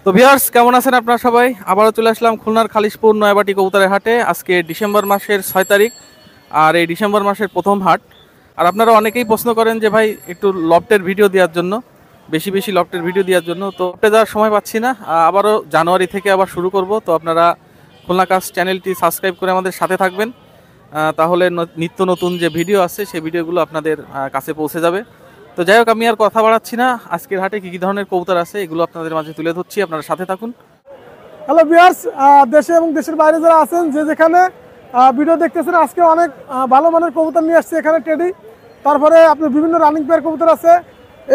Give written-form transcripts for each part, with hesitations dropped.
তো ভিউয়ার্স কেমন আছেন আপনারা সবাই? আবারও চলে আসলাম খুলনার খালিশপুর নয়াবাটি কবুতরের হাটে। আজকে ডিসেম্বর মাসের 6 তারিখ, আর এই ডিসেম্বর মাসের প্রথম হাট। আর আপনারা অনেকেই প্রশ্ন করেন যে ভাই একটু লফটের ভিডিও দেওয়ার জন্য, বেশি বেশি লফটের ভিডিও দেওয়ার জন্য। তো লফটে যাওয়ার সময় পাচ্ছি না, আবারও জানুয়ারি থেকে আবার শুরু করব। তো আপনারা খুলনা কাস্ট চ্যানেলটি সাবস্ক্রাইব করে আমাদের সাথে থাকবেন, তাহলে নিত্য নতুন যে ভিডিও আছে সেই ভিডিওগুলো আপনাদের কাছে পৌঁছে যাবে। তো যাই হোক, আমি আর কথা বাড়াচ্ছি না, আজকের হাটে কী কী ধরনের কবুতর আছে এগুলো আপনাদের মাঝে তুলে ধরছি, আপনারা সাথে থাকুন। হ্যালো ভিউয়ার্স, দেশে এবং দেশের বাইরে যারা আছেন, যে যেখানে ভিডিও দেখতেছেন, আজকে অনেক ভালো মানের কবুতর নিয়ে আসছে এখানে টেডি। তারপরে আপনার বিভিন্ন রানিং পেয়ার কবুতর আছে।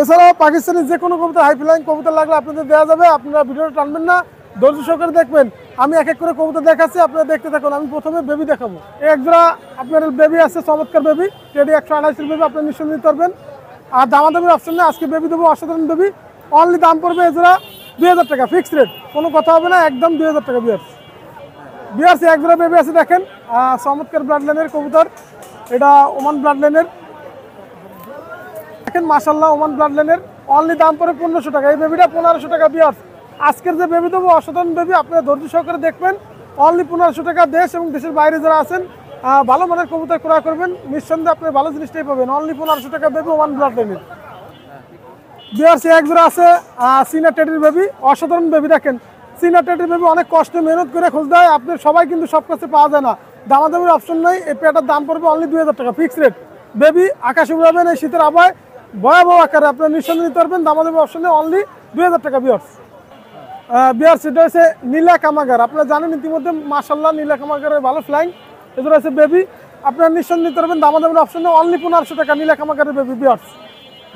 এছাড়াও পাকিস্তানি যে কোনো কবুতর, হাই ফ্লাইং কবুতর লাগলে আপনাদের দেওয়া যাবে। আপনারা ভিডিওটা টানবেন না, ধৈর্য সহকারে দেখবেন। আমি এক এক করে কবুতর দেখাচ্ছি, আপনারা দেখতে থাকুন। আমি প্রথমে বেবি দেখাবো। এক জোড়া আপনার বেবি আছে, চমৎকার বেবি টেডি, 128 বেবি, আপনারা নিশ্চয় নিতে পারবেন। আর দামাদামির অপশন নেই, আজকে বেবি দেবো, অসাধারণ বেবি। অনলি দাম পড়বে এ জোড়া 2000 টাকা, ফিক্সড রেট, কোনো কথা হবে না, একদম 2000 টাকা। বিয়ার্স এক জোড়া বেবি আছে দেখেন, চমৎকার ব্লাড লাইনের কবুতর। এটা ওমান ব্লাড লাইনের, দেখেন মাশাল্লাহ, ওমান ব্লাড লাইনের। অনলি দাম পড়ে 1500 টাকা, এই বেবিটা 1500 টাকা। বিয়ার্স আজকের যে বেবি দেবো অসাধারণ বেবি, আপনারা ধৈর্য সহকারে দেখবেন। অনলি 1500 টাকা। দেশ এবং দেশের বাইরে যারা আছেন, ভালো মানের কবুতর ক্রয় করবেন, নিঃসন্দেহে আপনি ভালো জিনিসটাই পাবেন। অনলি 1500 টাকা বেবি, ওমান ব্লাড লাইনের। বিয়ার্স এক জোড়া আছে সিনা টেডির বেবি, অসাধারণ বেবি। দেখেন সিনা টেডির বেবি অনেক কষ্ট মেহনত করে খুঁজতে হয়, আপনার সবাই কিন্তু সব কাছে পাওয়া যায় না। দামাদামির অপশন নেই, এই পেয়ারটার দাম পড়বে অনলি 2000 টাকা, ফিক্সড রেট। বেবি আকাশে উড়াবেন এই শীতের আবহাওয়ায়, ভয়াবহ আকারে, আপনার নিঃসন্দেহে নিতে পারবেন। দামাদামির অপশন নেই, অনলি 2000 টাকা। বিয়ার্স এটা হচ্ছে নীলা কামাগার, আপনারা জানেন ইতিমধ্যে, মাশাল্লাহ নীলা কামাগারের ভালো ফ্লাইং। এদের হচ্ছে বেবি, আপনারা নিঃসন্দেহে নিতে পারবেন। দামাদামির অপশন নেই, অনলি 1500 টাকা নীলা কামাগারের বেবি। বিয়ার্স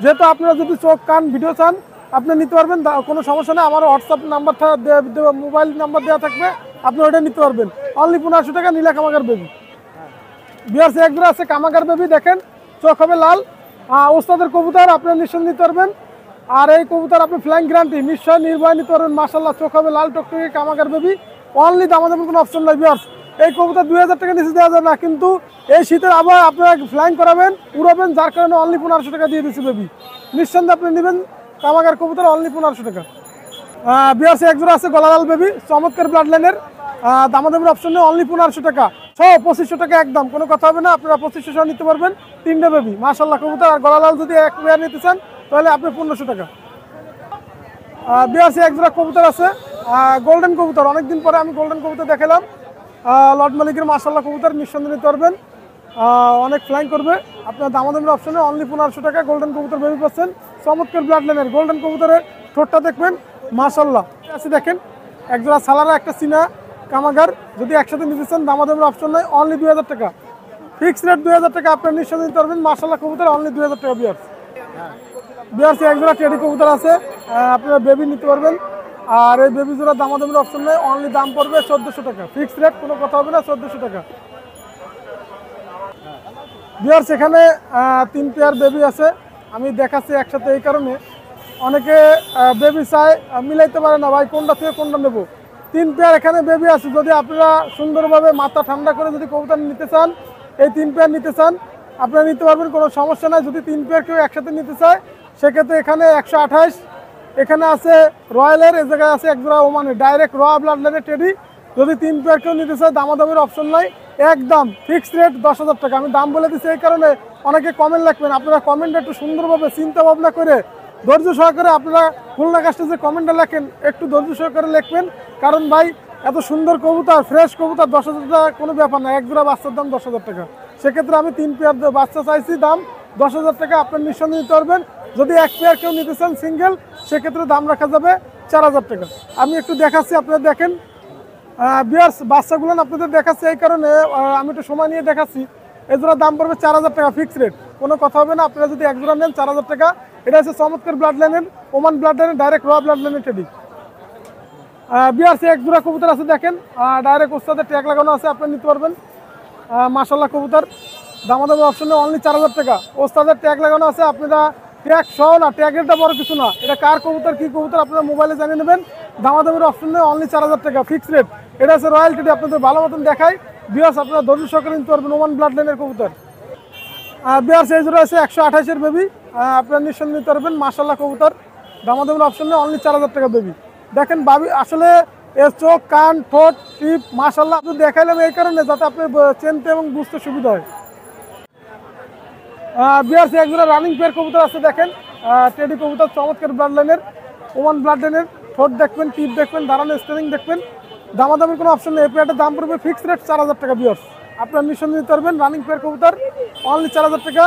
যেহেতু আপনারা যদি চোখ কান ভিডিও চান, আপনি নিতে পারবেন, কোনো সমস্যা নেই। আমার হোয়াটসঅ্যাপ নাম্বারটা মোবাইল নাম্বার দেওয়া থাকবে, আপনি ওটা নিতে পারবেন। অনলি 1500 টাকা নীলা কামাগার বেবি। বিয়ার্স এক জোড়া আছে কামাগার বেবি, দেখেন চোখ হবে লাল, ওস্তাদের কবুতর, আপনারা নিশ্চয় নিতে পারবেন। আর এই কবুতর আপনি ফ্লাইং গ্যারান্টি, নিশ্চয় নির্ভয় নিতে পারবেন। মাশাল্লাহ চোখ হবে লাল টকটকে কামাগার বেবি। অনলি দামাদামি কোনো অপশন নাই। বিয়ার্স এই কবুতর 2000 টাকা নিচে দেওয়া যায় না, কিন্তু এই শীতের আবহাওয়া আপনারা ফ্লাইং করাবেন, উড়াবেন, যার কারণে অনলি 1500 টাকা দিয়ে দিচ্ছি বেবি। নিঃসন্দেহে আপনি নেবেন কামাগার কবুতর, অনলি 1500 টাকা। বিয়ার্স এক জোড়া আছে গলালাল বেবি, চমৎকার ব্লাড লাইনের, দামাদামির অপশন নেই, অনলি 1500 টাকা। 2500 টাকা একদম, কোনো কথা হবে না, আপনারা 2500 সহ নিতে পারবেন। 3টে বেবি মাশাল্লাহ কবুতর। আর গলালাল যদি এক পেয়ার নিতে চান তাহলে আপনি 1500 টাকা। বিয়ার্স এক জোড়া কবুতর আছে গোল্ডেন কবুতর, অনেকদিন পরে আমি গোল্ডেন কবুতর দেখালাম। লর্ড মালিকের মাশাল্লাহ কবুতর, নিঃসন্দেহে নিতে পারবেন, অনেক ফ্লাইং করবে। আপনার দামাদামির অপশনে অনলি 1500 টাকা গোল্ডেন কবুতর বেবি পাচ্ছেন। চমৎকার ব্লাড লাইনের গোল্ডেন কবুতরের ঠোঁটটা দেখবেন মাশাল্লাহ আছে। দেখেন একজোড়া সালারা, একটা সিনা কামাগার, যদি একসাথে নিতে চান দামাদামির অপশন নয়, অনলি 2000 টাকা, ফিক্সড রেট 2000 টাকা। আপনার নিঃসন্দেহে নিতে পারবেন মাশাল্লাহ কবুতর, অনলি 2000 টাকা। বিয়ার্স একজোড়া টেডি কবুতর আছে, আপনারা বেবি নিতে পারবেন। আর এই বেবি জোড়া দামাদামির অপশন নেই, অনলি দাম পড়বে 1400 টাকা, ফিক্সড রেট, কোনো কথা হবে না, 1400 টাকা। বিয়ার্স এখানে 3 পেয়ার বেবি আছে, আমি দেখাচ্ছি একসাথে, এই কারণে অনেকে বেবি চায়, মিলাইতে পারে না ভাই কোনটা থেকে কোনটা নেব। 3 পেয়ার এখানে বেবি আছে, যদি আপনারা সুন্দরভাবে মাথা ঠান্ডা করে যদি কবুতর নিতে চান, এই 3 পেয়ার নিতে চান, আপনারা নিতে পারবেন, কোনো সমস্যা নাই। যদি 3 পেয়ার কেউ একসাথে নিতে চায়, সেক্ষেত্রে এখানে 128, এখানে আছে রয়্যালের, এই জায়গায় আছে একজোড়া ওমানের ডাইরেক্ট র ব্লাড লাইনের টেডি। যদি 3 পেয়ার কেউ নিতে চায়, দামাদামির অপশন নাই, একদম ফিক্সড রেট 10,000 টাকা। আমি দাম বলে দিচ্ছি এই কারণে, অনেকে কমেন্ট লিখবেন, আপনারা কমেন্ট একটু সুন্দরভাবে চিন্তা ভাবনা করে ধৈর্য সহকারে, আপনারা খুলনা কাস্টে যে কমেন্টটা লেখেন একটু ধৈর্য সহকারে লিখবেন, কারণ ভাই এত সুন্দর কবুতর, ফ্রেশ কবুতর, 10,000 টাকা কোনো ব্যাপার না। এক জোড়া বাচ্চার দাম 10,000 টাকা, সেক্ষেত্রে আমি 3 পেয়ার বাচ্চা চাইছি, দাম 10,000 টাকা, আপনার নিঃসন্দেহে নিতে পারবেন। যদি 1 পেয়ার কেউ নিতে চান সিঙ্গেল, সেক্ষেত্রে দাম রাখা যাবে 4000 টাকা। আমি একটু দেখাচ্ছি, আপনারা দেখেন। বিয়ার্স বাচ্চাগুলো আপনাদের দেখাচ্ছি এই কারণে, আমি একটু সময় নিয়ে দেখাচ্ছি। এই জোড়ার দাম পড়বে 4000 টাকা, ফিক্সড রেট, কোনো কথা হবে না। আপনারা যদি এক জোড়া নেন 4000 টাকা। এটা হচ্ছে চমৎকার ব্লাড লাইনের, ওমান ব্লাড লাইনের, ডাইরেক্ট র ব্লাড লাইনের টেডি। বিয়ার্স এক জোড়া কবুতর আছে দেখেন, ডাইরেক্ট ওস্তাদের ট্যাগ লাগানো আছে, আপনারা নিতে পারবেন। মাশাল্লাহ কবুতর, দামাদামি অপশনে অনলি 4000 টাকা, ওস্তাদের ট্যাগ লাগানো আছে। আপনারা ট্যাগ সহ না, ট্যাগেরটা বড় কিছু না, এটা কার কবুতর কি কবুতর আপনারা মোবাইলে জানিয়ে নেবেন। দামাদামির অপশন নেই, অনলি 4000 টাকা, ফিক্সড রেট। এটা হচ্ছে রয়্যাল টেডি, আপনাদের ভালো মতন দেখায়। বিয়ার্স আপনারা ধৈর্য সহকারে নিতে পারবেন, ওমান ব্লাড লাইনের কবুতর। বিয়ার্স এই জোড়া আছে 128-এর বেবি, আপনারা নিঃসন্দেহে নিতে পারবেন। মাশাল্লাহ কবুতর, দামাদামির অপশন নেই, অনলি 4000 টাকা বেবি। দেখেন বাবি আসলে এর চোখ, কান, ঠোঁট, টিপ মাশাআল্লাহ আপনি দেখাইলাম এই কারণে যাতে আপনি চিনতে এবং বুঝতে সুবিধা হয়। বিআরসি একজোড়া রানিং পেয়ার কবুতর আছে দেখেন, টেডি কবুতর, চমৎকার ব্লাড লাইনের, ওমান ব্লাড লাইনের। ঠোঁট দেখবেন, টিপ দেখবেন, দাঁড়ানো স্টেরিং দেখবেন। দামাদামির কোনো অপশন নেই। এই পেয়ারটার দাম পড়বে ফিক্সড রেট 4000 টাকা বিয়ার্স। আপনার নিঃসন্দেহে নিতে পারবেন রানিং পেয়ার কবুতর অনলি 4000 টাকা।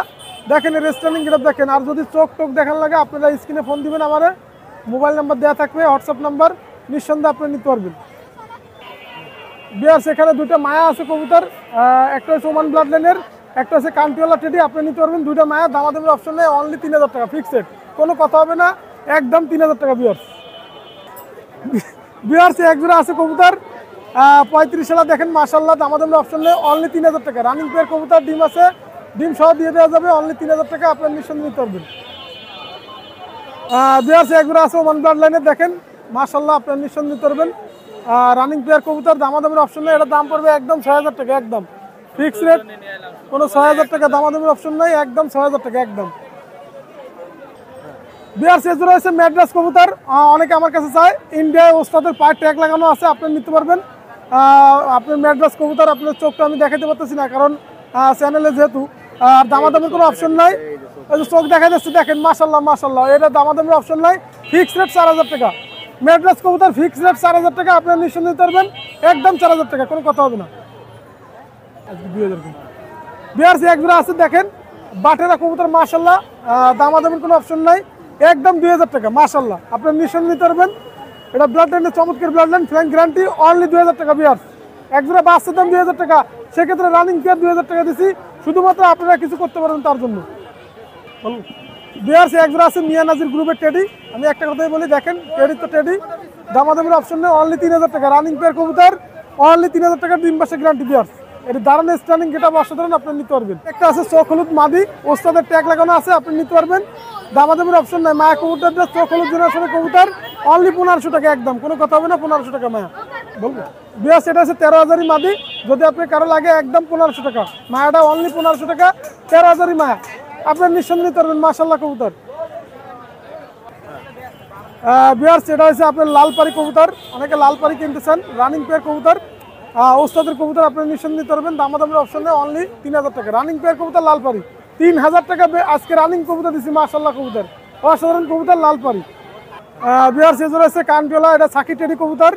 দেখেন এর স্টেরিং গেট দেখেন। আর যদি চোখ টোক দেখান লাগে আপনারা স্ক্রিনে ফোন দিবেন, আমার মোবাইল নাম্বার দেওয়া থাকবে, হোয়াটসঅ্যাপ নাম্বার, নিঃসন্দেহে আপনি নিতে পারবেন। বিয়ার্স এখানে দুইটা মায়া আছে কবুতর, একটা হচ্ছে ওমান ব্লাড লাইনের, একটা হচ্ছে কান্ট্রিওয়ালা টেডি। আপনি নিতে পারবেন দুইটা মায়া, দামাদামির অপশন নেই, অনলি 3000 টাকা ফিক্সড, কোনো কথা হবে না, একদম 3000 টাকা বিয়ার্স। বিয়ার্স একজোড়া আছে কবুতর 35 সালা দেখেন মাশাআল্লাহ, দামাদামির অপশন নেই, অনলি 3000 টাকা। রানিং পেয়ার কবুতর, ডিম আছে, ডিম সহ দিয়ে দেওয়া যাবে, অনলি 3000 টাকা। আপনার নিঃসন্দেহে নিতে পারবেন। বিয়ার্স একজোড়া আছে ওমান ব্লাড লাইনের দেখেন মাশাআল্লাহ, আপনার নিঃসন্দেহে নিতে পারবেন। রানিং প্লেয়ার কবুতর, দামাদামির অপশন নেই, এটার দাম পড়বে একদম 6000 টাকা, একদম ফিক্স রেট, কোনো 6000 টাকা দামাদামির অপশন নেই, একদম 6000 টাকা একদম। বিয়ার্স এজোড়া হচ্ছে ম্যাড্রাস কবুতর, অনেকে আমার কাছে চায়, ইন্ডিয়ায় ওস্তাদের পায়ের ট্যাগ লাগানো আছে, আপনি নিতে পারবেন। আপনার ম্যাড্রাস কবুতর, আপনার চোখটা আমি দেখাতে পারতেছি না কারণ চ্যানেলে যেহেতু, দামাদামির কোনো অপশন নাই, চোখ দেখা যাচ্ছে দেখেন মাশাআল্লাহ মাশাআল্লাহ, এটা দামাদামির অপশন নাই, ফিক্স রেট 4000 টাকা। ম্যাড্রাস কবুতর ফিক্স রেট 4000 টাকা, আপনার নিঃসন্দেহে নিতে পারবেন, একদম 4000 টাকা, কোনো কথা হবে না। বিয়ার্স একজোড়া আছে দেখেন বাটেরা কবুতর মাশাআল্লাহ, দামাদামির কোনো অপশন নাই, একদম 2000 টাকা মাশাআল্লাহ, আপনার নিঃসন্দেহে নিতে পারবেন। এটা ব্লাড লাইনের চমৎকার blood line, flank guarantee, only 2000 টাকা বিয়ার্স। একজোড়া বাচ্চার দাম 2000 টাকা, সেক্ষেত্রে রানিং পেয়ার 2000 টাকা দিচ্ছি, শুধুমাত্র আপনারা কিছু করতে পারবেন তার জন্য। বিয়ার্স একজোড়া আছে মিয়া নাজির গ্রুপের টেডি, আমি একটা কথাই বলি দেখেন, টেডি তো টেডি, দামাদামির অপশন নেই, অনলি 3000 টাকা। রানিং পেয়ার কবুতর, অনলি 3000 টাকার ডিম বাসা গ্যারান্টি বিয়ার্স। এটা দাঁড়ানো স্ট্যান্ডিং গেট আপ অসাধারণ, আপনি নিতে পারবেন। একটা আছে চোখ হলুদ মাদি, ওস্তাদের ট্যাগ লাগানো আছে, আপনি নিতে পারবেন, দামাদামির অপশন নাই। মায়া কবুতরটা চোখ হলুদ জেনারেশনের কবুতর, অনলি 1500 টাকা একদম, কোনো কথা হবে না, 1500 টাকা মায়া বলবো। বিয়ার্স এটা আছে 13,000 মাদি, যদি আপনি কারো লাগে একদম 1500 টাকা, মায়াটা অনলি 1500 টাকা, 13,000 মায়া, আপনার নিঃসন্দেহে নিতে পারবেন মাশাআল্লাহ কবুতর। বিয়ার্স এটা হচ্ছে আপনার লালপাড়ি কবুতর, অনেকে লালপাড়ি কিনতে চান, রানিং পেয়ার কবুতর, ওস্তাদের কবুতর, আপনার নিঃসন্দেহে নিতে পারবেন, দামাদামের অপশন নেই, অনলি 3000 টাকা। রানিং পেয়ার কবুতর লালপাড়ি 3000 টাকা আজকে রানিং কবুতর দিচ্ছি মাশাআল্লাহ কবুতর, অসাধারণ কবুতর লালপাড়ি। বিয়ার্স এজোড়া আছে কানটোলা, এটা সাকি টেডি কবুতর,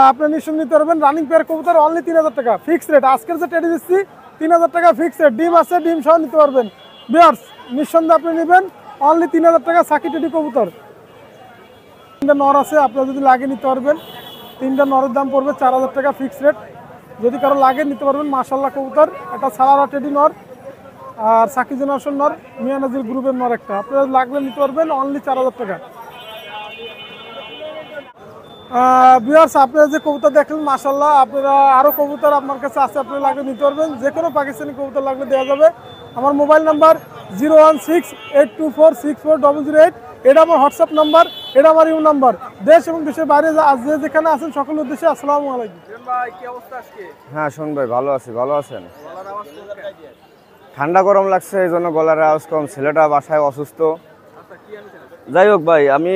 আপনার নিঃসন্দেহে নিতে পারবেন, রানিং পেয়ার কবুতর, অনলি 3000 টাকা ফিক্স রেট। আজকের যে টেডি দিচ্ছি 3000 টাকা ফিক্স রেট, ডিম আছে, ডিম সহ নিতে পারবেন বিয়ার্স, নিঃসন্দেহে আপনি নেবেন, অনলি 3000 টাকা সাকি টেডি কবুতর। 3টা নর আছে, আপনার যদি লাগে নিতে পারবেন, 3টা নরের দাম পড়বে 4000 টাকা ফিক্স রেট, যদি কারো লাগে নিতে পারবেন মাশাআল্লাহ কবুতর। এটা সালারা টেডি নর, আর সাকি জেনারেশন নর, মিয়া নাজির গ্রুপের নর একটা, আপনার লাগলে নিতে পারবেন, অনলি 4000 টাকা। বিয়ার্স আপনারা যে কবুতর দেখলেন মাশাআল্লাহ, আপনারা আরও কবুতর আপনার কাছে আছে, আপনি লাগলে নিতে পারবেন, যে কোনো পাকিস্তানি কবুতর লাগলে দেওয়া যাবে। আমার মোবাইল নাম্বার 01682464008, এটা আমার হোয়াটসঅ্যাপ নাম্বার, এটা আমার ইউ নাম্বার। দেশ এবং দেশের বাইরে যে যেখানে আছেন সকলের উদ্দেশ্যে আসসালামু আলাইকুম। হ্যাঁ শোন ভাই, ভালো আছি, ভালো আছেন? ঠান্ডা গরম লাগছে, এই জন্য গলার আওয়াজ কম, ছেলেটা বাসায় অসুস্থ। যাই হোক ভাই, আমি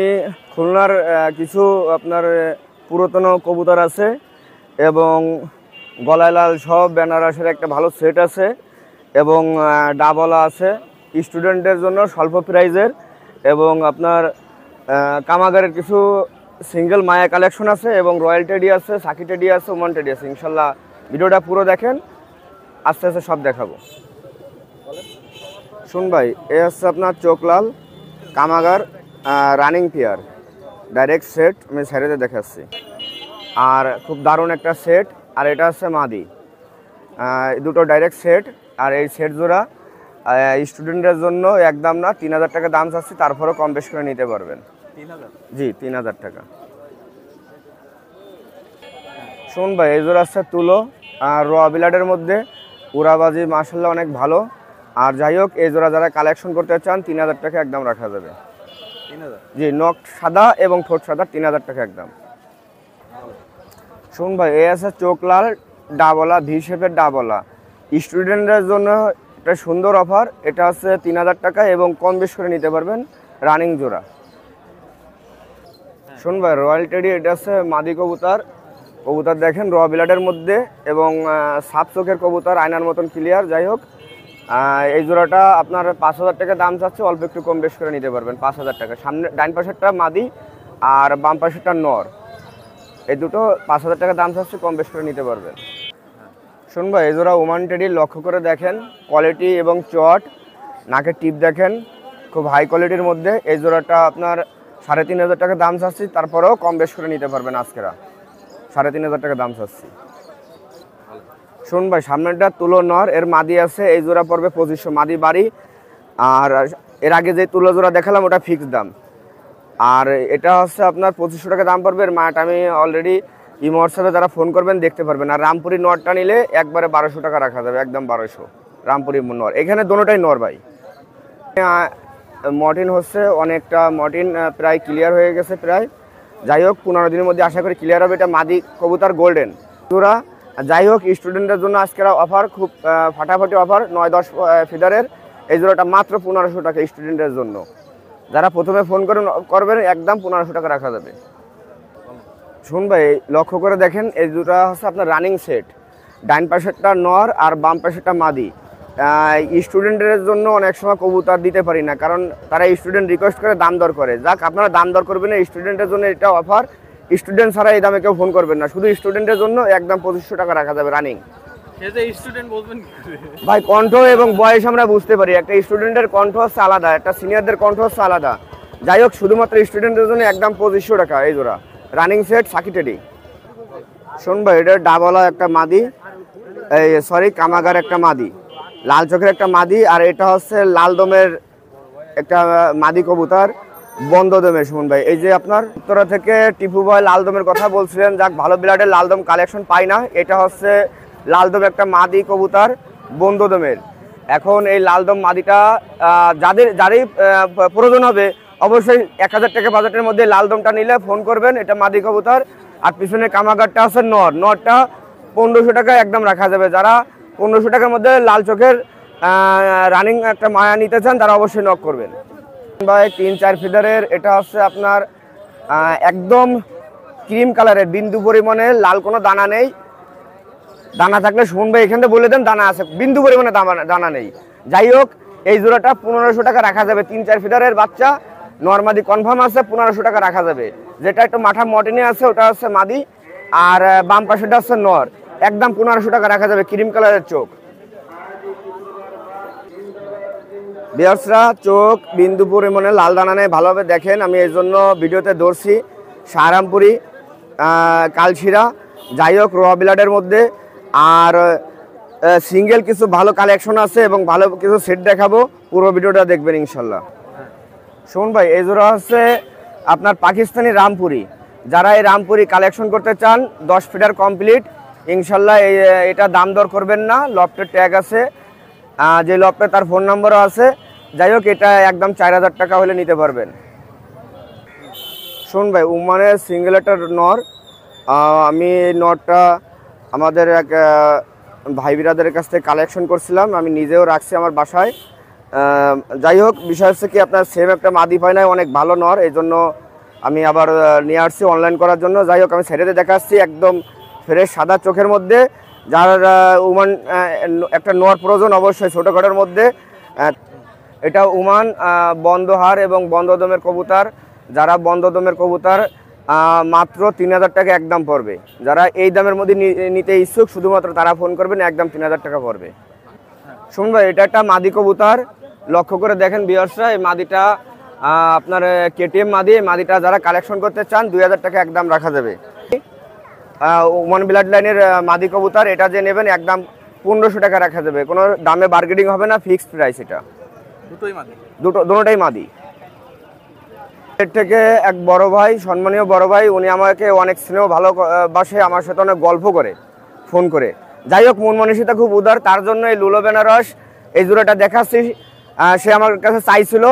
খুলনার কিছু আপনার পুরাতন কবুতর আছে এবং গলায় লাল সব বেনারসের একটা ভালো সেট আছে এবং ডাবলা আছে স্টুডেন্টদের জন্য স্বল্প প্রাইজের, এবং আপনার কামাগারের কিছু সিঙ্গেল মায়া কালেকশন আছে এবং রয়্যাল টেডি আছে, সাকি টেডি আছে, ওমান টেডি আছে। ইনশাল্লাহ ভিডিওটা পুরো দেখেন, আস্তে আস্তে সব দেখাবো। শুন ভাই, এ হচ্ছে আপনার চোখ লাল কামাগার রানিং পেয়ার, ডাইরেক্ট সেট, আমি সাইডে দেখাচ্ছি, আর খুব দারুণ একটা সেট। আর এটা হচ্ছে মাদি, দুটো ডাইরেক্ট সেট। আর এই সেট জোড়া স্টুডেন্টদের জন্য একদম না, 3000 টাকা দাম চাচ্ছি, তারপরেও কম বেশ করে নিতে পারবেন। 3000? জি 3000 টাকা। শুন ভাই, এই জোড়া হচ্ছে তুলো আর র বিলাডের মধ্যে, উড়াবাজি মাশাআল্লাহ অনেক ভালো। আর যাই হোক, এই জোড়া যারা কালেকশন করতে চান 3000 টাকা একদম রাখা যাবে। 3000? জি, নখ সাদা এবং ঠোঁট সাদা, 3000 টাকা একদম। শুন ভাই, এই আছে চোখ লাল ডাবলা, ভি শেপের ডাবলা, স্টুডেন্টদের জন্য একটা সুন্দর অফার। এটা হচ্ছে 3000 টাকা এবং কম বেশ করে নিতে পারবেন, রানিং জোড়া। শুন ভাই, রয়্যাল টেডি এটা হচ্ছে মাদি কবুতর। কবুতর দেখেন র বিলাডের মধ্যে এবং সাপ চোখের কবুতর, আয়নার মতন ক্লিয়ার। যাই হোক, এই জোড়াটা আপনার 5,000 টাকা দাম চাচ্ছে, অল্প একটু কম বেশ করে নিতে পারবেন। 5,000 টাকা। সামনে ডাইন পাশেরটা মাদি আর বাম পাশেরটা নর, এই দুটো 5,000 টাকা দাম চাচ্ছে, কম বেশ করে নিতে পারবেন। শুন ভাই, এই জোড়া ওমান টেডি, লক্ষ্য করে দেখেন কোয়ালিটি এবং চট, নাকের টিপ দেখেন, খুব হাই কোয়ালিটির মধ্যে। এই জোড়াটা আপনার 3,500 টাকা দাম চাচ্ছি, তারপরেও কম বেশ করে নিতে পারবেন আজকেরা। 3,500 টাকা দাম চাচ্ছি। শুন ভাই, সামনেরটা তুলো নর, এর মাদি আছে, এই জোড়া পড়বে 2500 মাদি বাড়ি। আর এর আগে যে তুলো জোড়া দেখালাম ওটা ফিক্স দাম। আর এটা হচ্ছে আপনার 2500 টাকা দাম পড়বে। এর মায়াটা আমি অলরেডি ইমো হোয়াটসঅ্যাপে যারা ফোন করবেন দেখতে পারবেন। আর রামপুরি নরটা নিলে একবারে 1200 টাকা রাখা যাবে, একদম 1200 রামপুরি নর। এখানে দোনোটাই নর ভাই। মর্টিন হচ্ছে অনেকটা, মর্টিন প্রায় ক্লিয়ার হয়ে গেছে প্রায়। যাই হোক, 15 দিনের মধ্যে আশা করি ক্লিয়ার হবে। এটা মাদি কবুতর গোল্ডেন জোড়া। যাই হোক, স্টুডেন্টদের জন্য আজকের অফার, খুব ফাটাফাটি অফার, 9-10 ফিদারের এই জোড়াটা মাত্র 1500 টাকা স্টুডেন্টের জন্য। যারা প্রথমে ফোন করবেন একদম 1500 টাকা রাখা যাবে। শুন ভাই, লক্ষ্য করে দেখেন, এই দুটা হচ্ছে আপনার রানিং সেট। ডাইন পাশেরটা নর আর বাম পাশেরটা মাদি। স্টুডেন্টের জন্য অনেক সময় কবুতর দিতে পারি না, কারণ তারা স্টুডেন্ট রিকোয়েস্ট করে, দাম দর করে। যাক, আপনারা দাম দর করবেন না, স্টুডেন্টের জন্য এটা অফার। স্টুডেন্ট ছাড়া এই দামে কেউ ফোন করবেন না, শুধু স্টুডেন্টের জন্য একদম 2500 টাকা রাখা যাবে রানিং। ভাই, কণ্ঠ এবং বয়স আমরা বুঝতে পারি। একটা স্টুডেন্টের কণ্ঠ হচ্ছে আলাদা, একটা সিনিয়রদের কণ্ঠ হচ্ছে আলাদা। যাই হোক, শুধুমাত্র স্টুডেন্টের জন্য একদম 2500 টাকা এই জোড়া রানিং সেট সাকি টেডি। শোন ভাই, এটা ডাবলা একটা মাদি, এই সরি কামাগার একটা মাদি, লাল চোখের একটা মাদি। আর এটা হচ্ছে লাল দমের একটা মাদি কবুতর, বন্ধ দমের। শুনুন ভাই, এই যে আপনার উত্তরা থেকে টিপু ভাই লাল দমের কথা বলছিলেন, যাক ভালো ব্লাডের লাল দম কালেকশন পাই না। এটা হচ্ছে লাল দম একটা মাদি কবুতর, বন্ধ দমের। এখন এই লাল দম মাদিটা যারই প্রয়োজন হবে অবশ্যই 1000 টাকা বাজেটের মধ্যে লাল দমটা নিলে ফোন করবেন। এটা মাদি কবুতর। আর পিছনে কামাগারটা আছে নর, নরটা 1500 টাকা একদম রাখা যাবে। যারা 1500 টাকার মধ্যে লাল চোখের রানিং একটা মায়া নিতে চান তারা অবশ্যই নক করবেন ভাই। 3-4 ফিদারের, এটা হচ্ছে আপনার একদম ক্রিম কালারের, বিন্দু পরিমাণে লাল, কোনো দানা নেই। দানা থাকলে শুন ভাই এখান থেকে বলে দেন দানা আছে, বিন্দু পরিমাণে দানা নেই। যাই হোক, এই জোড়াটা 1500 টাকা রাখা যাবে। 3-4 ফিদারের বাচ্চা, নর্মাদি কনফার্ম আছে, 1500 টাকা রাখা যাবে। যেটা একটু মাথা মর্টিনে আছে ওটা হচ্ছে মাদি, আর বাম পাশেটা হচ্ছে নর, একদম 1500 টাকা রাখা যাবে। ক্রিম কালারের চোখ, বিয়ার্সরা চোখ বিন্দু পরিমাণে লাল দানা নেই, ভালোভাবে দেখেন। আমি এই জন্য ভিডিওতে ধরছি। সাহারামপুরি কালশিরা, যাই হোক র বিলাডের মধ্যে। আর সিঙ্গেল কিছু ভালো কালেকশন আছে এবং ভালো কিছু সেট দেখাবো, পুরো ভিডিওটা দেখবেন ইনশাল্লাহ। শুনুন ভাই, এই জোড়া হচ্ছে আপনার পাকিস্তানি রামপুরি। যারা এই রামপুরি কালেকশন করতে চান 10 ফিটার কমপ্লিট ইনশাল্লাহ, এটা দাম দর করবেন না। লফটের ট্যাগ আছে, যে লফটে তার ফোন নাম্বারও আছে। যাই হোক, এটা একদম 4000 টাকা হলে নিতে পারবেন। শুন ভাই, উমানের সিঙ্গেল একটা নর, আমি নরটা আমাদের এক ভাই বিরাদের কাছ থেকে কালেকশন করছিলাম, আমি নিজেও রাখছি আমার বাসায়। যাই হোক, বিষয় হচ্ছে কি আপনার সেম একটা মাদি পায় নাই, অনেক ভালো নর, এই জন্য আমি আবার নিয়ে আসছি অনলাইন করার জন্য। যাই হোক, আমি ছেড়েতে দেখাচ্ছি একদম ফ্রেশ সাদা চোখের মধ্যে। যার উমান একটা নর প্রয়োজন অবশ্যই ছোটোখাটোর মধ্যে, এটা উমান বন্ধহার এবং বন্ধদমের কবুতর। যারা বন্ধদমের কবুতর মাত্র 3000 টাকা একদম পড়বে। যারা এই দামের মধ্যে নিতে ইচ্ছুক শুধুমাত্র তারা ফোন করবেন, একদম 3000 টাকা পড়বে। শুনুন ভাই, এটা একটা মাদি কবুতর, লক্ষ্য করে দেখেন ভিউয়ার্সরা। এই মাদিটা আপনার কেটিএম মাদি। এই মাদিটা যারা কালেকশন করতে চান 2000 টাকা একদম রাখা যাবে। ওয়ান ব্লাড লাইনের মাদি কবুতর, এটা যে নেবেন একদম 1500 টাকা রাখা যাবে, কোনো দামে বার্গেনিং হবে না, ফিক্সড প্রাইস। এটা দুটোটাই মাদি। এর থেকে এক বড় ভাই, সম্মানীয় বড় ভাই, উনি আমাকে অনেক স্নেহ ভালোবাসে, আমার সাথে অনেক গল্প করে ফোন করে। যাই হোক, মন মানসিকতা খুব উদার, তার জন্য এই লুলো বেনারস এই জোড়াটা দেখাচ্ছি। সে আমার কাছে চাইছিল,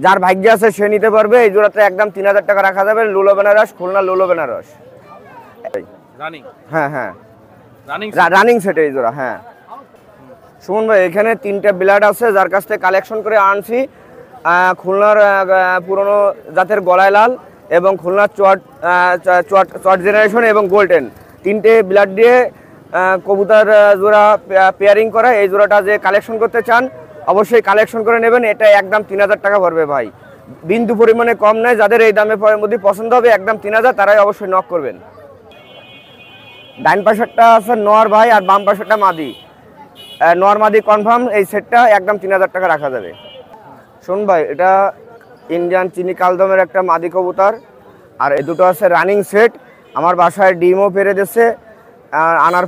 যার ভাগ্য আছে সে নিতে পারবে। এই জোড়াটা একদম 3000 টাকা রাখা যাবে। লুলো বেনারস, খুলনা লুলো বেনারস। হ্যাঁ হ্যাঁ, রানিং সেট এই জোড়া। হ্যাঁ শুনুন ভাই, এখানে 3টা ব্লাড আছে, যার কাছ থেকে কালেকশন করে আনছি। খুলনার পুরনো জাতের গলায় লাল, এবং খুলনা চট চট জেনারেশন এবং গোল্ডেন তিনটে ব্লাড দিয়ে কবুতর জোড়া পেয়ারিং করা। এই জোড়াটা যে কালেকশন করতে চান অবশ্যই কালেকশন করে নেবেন। এটা একদম 3000 টাকা পড়বে ভাই, বিন্দু পরিমাণে কম নয়। যাদের এই দামে মধ্যে পছন্দ হবে একদম 3000, তারাই অবশ্যই নক করবেন। ডাইন পাশেরটা আছে নর ভাই, আর বাম পাশেরটা মাদি। নর মাদি কনফার্ম। এই সেটটা একদম 3000 টাকা রাখা যাবে। শোন ভাই, এটা ইন্ডিয়ান চিনি কালদমের একটা মাদি কবুতর, আর এই দুটো আছে রানিং সেট। আমার বাসায় ডিমও পেরে দিচ্ছে, আনার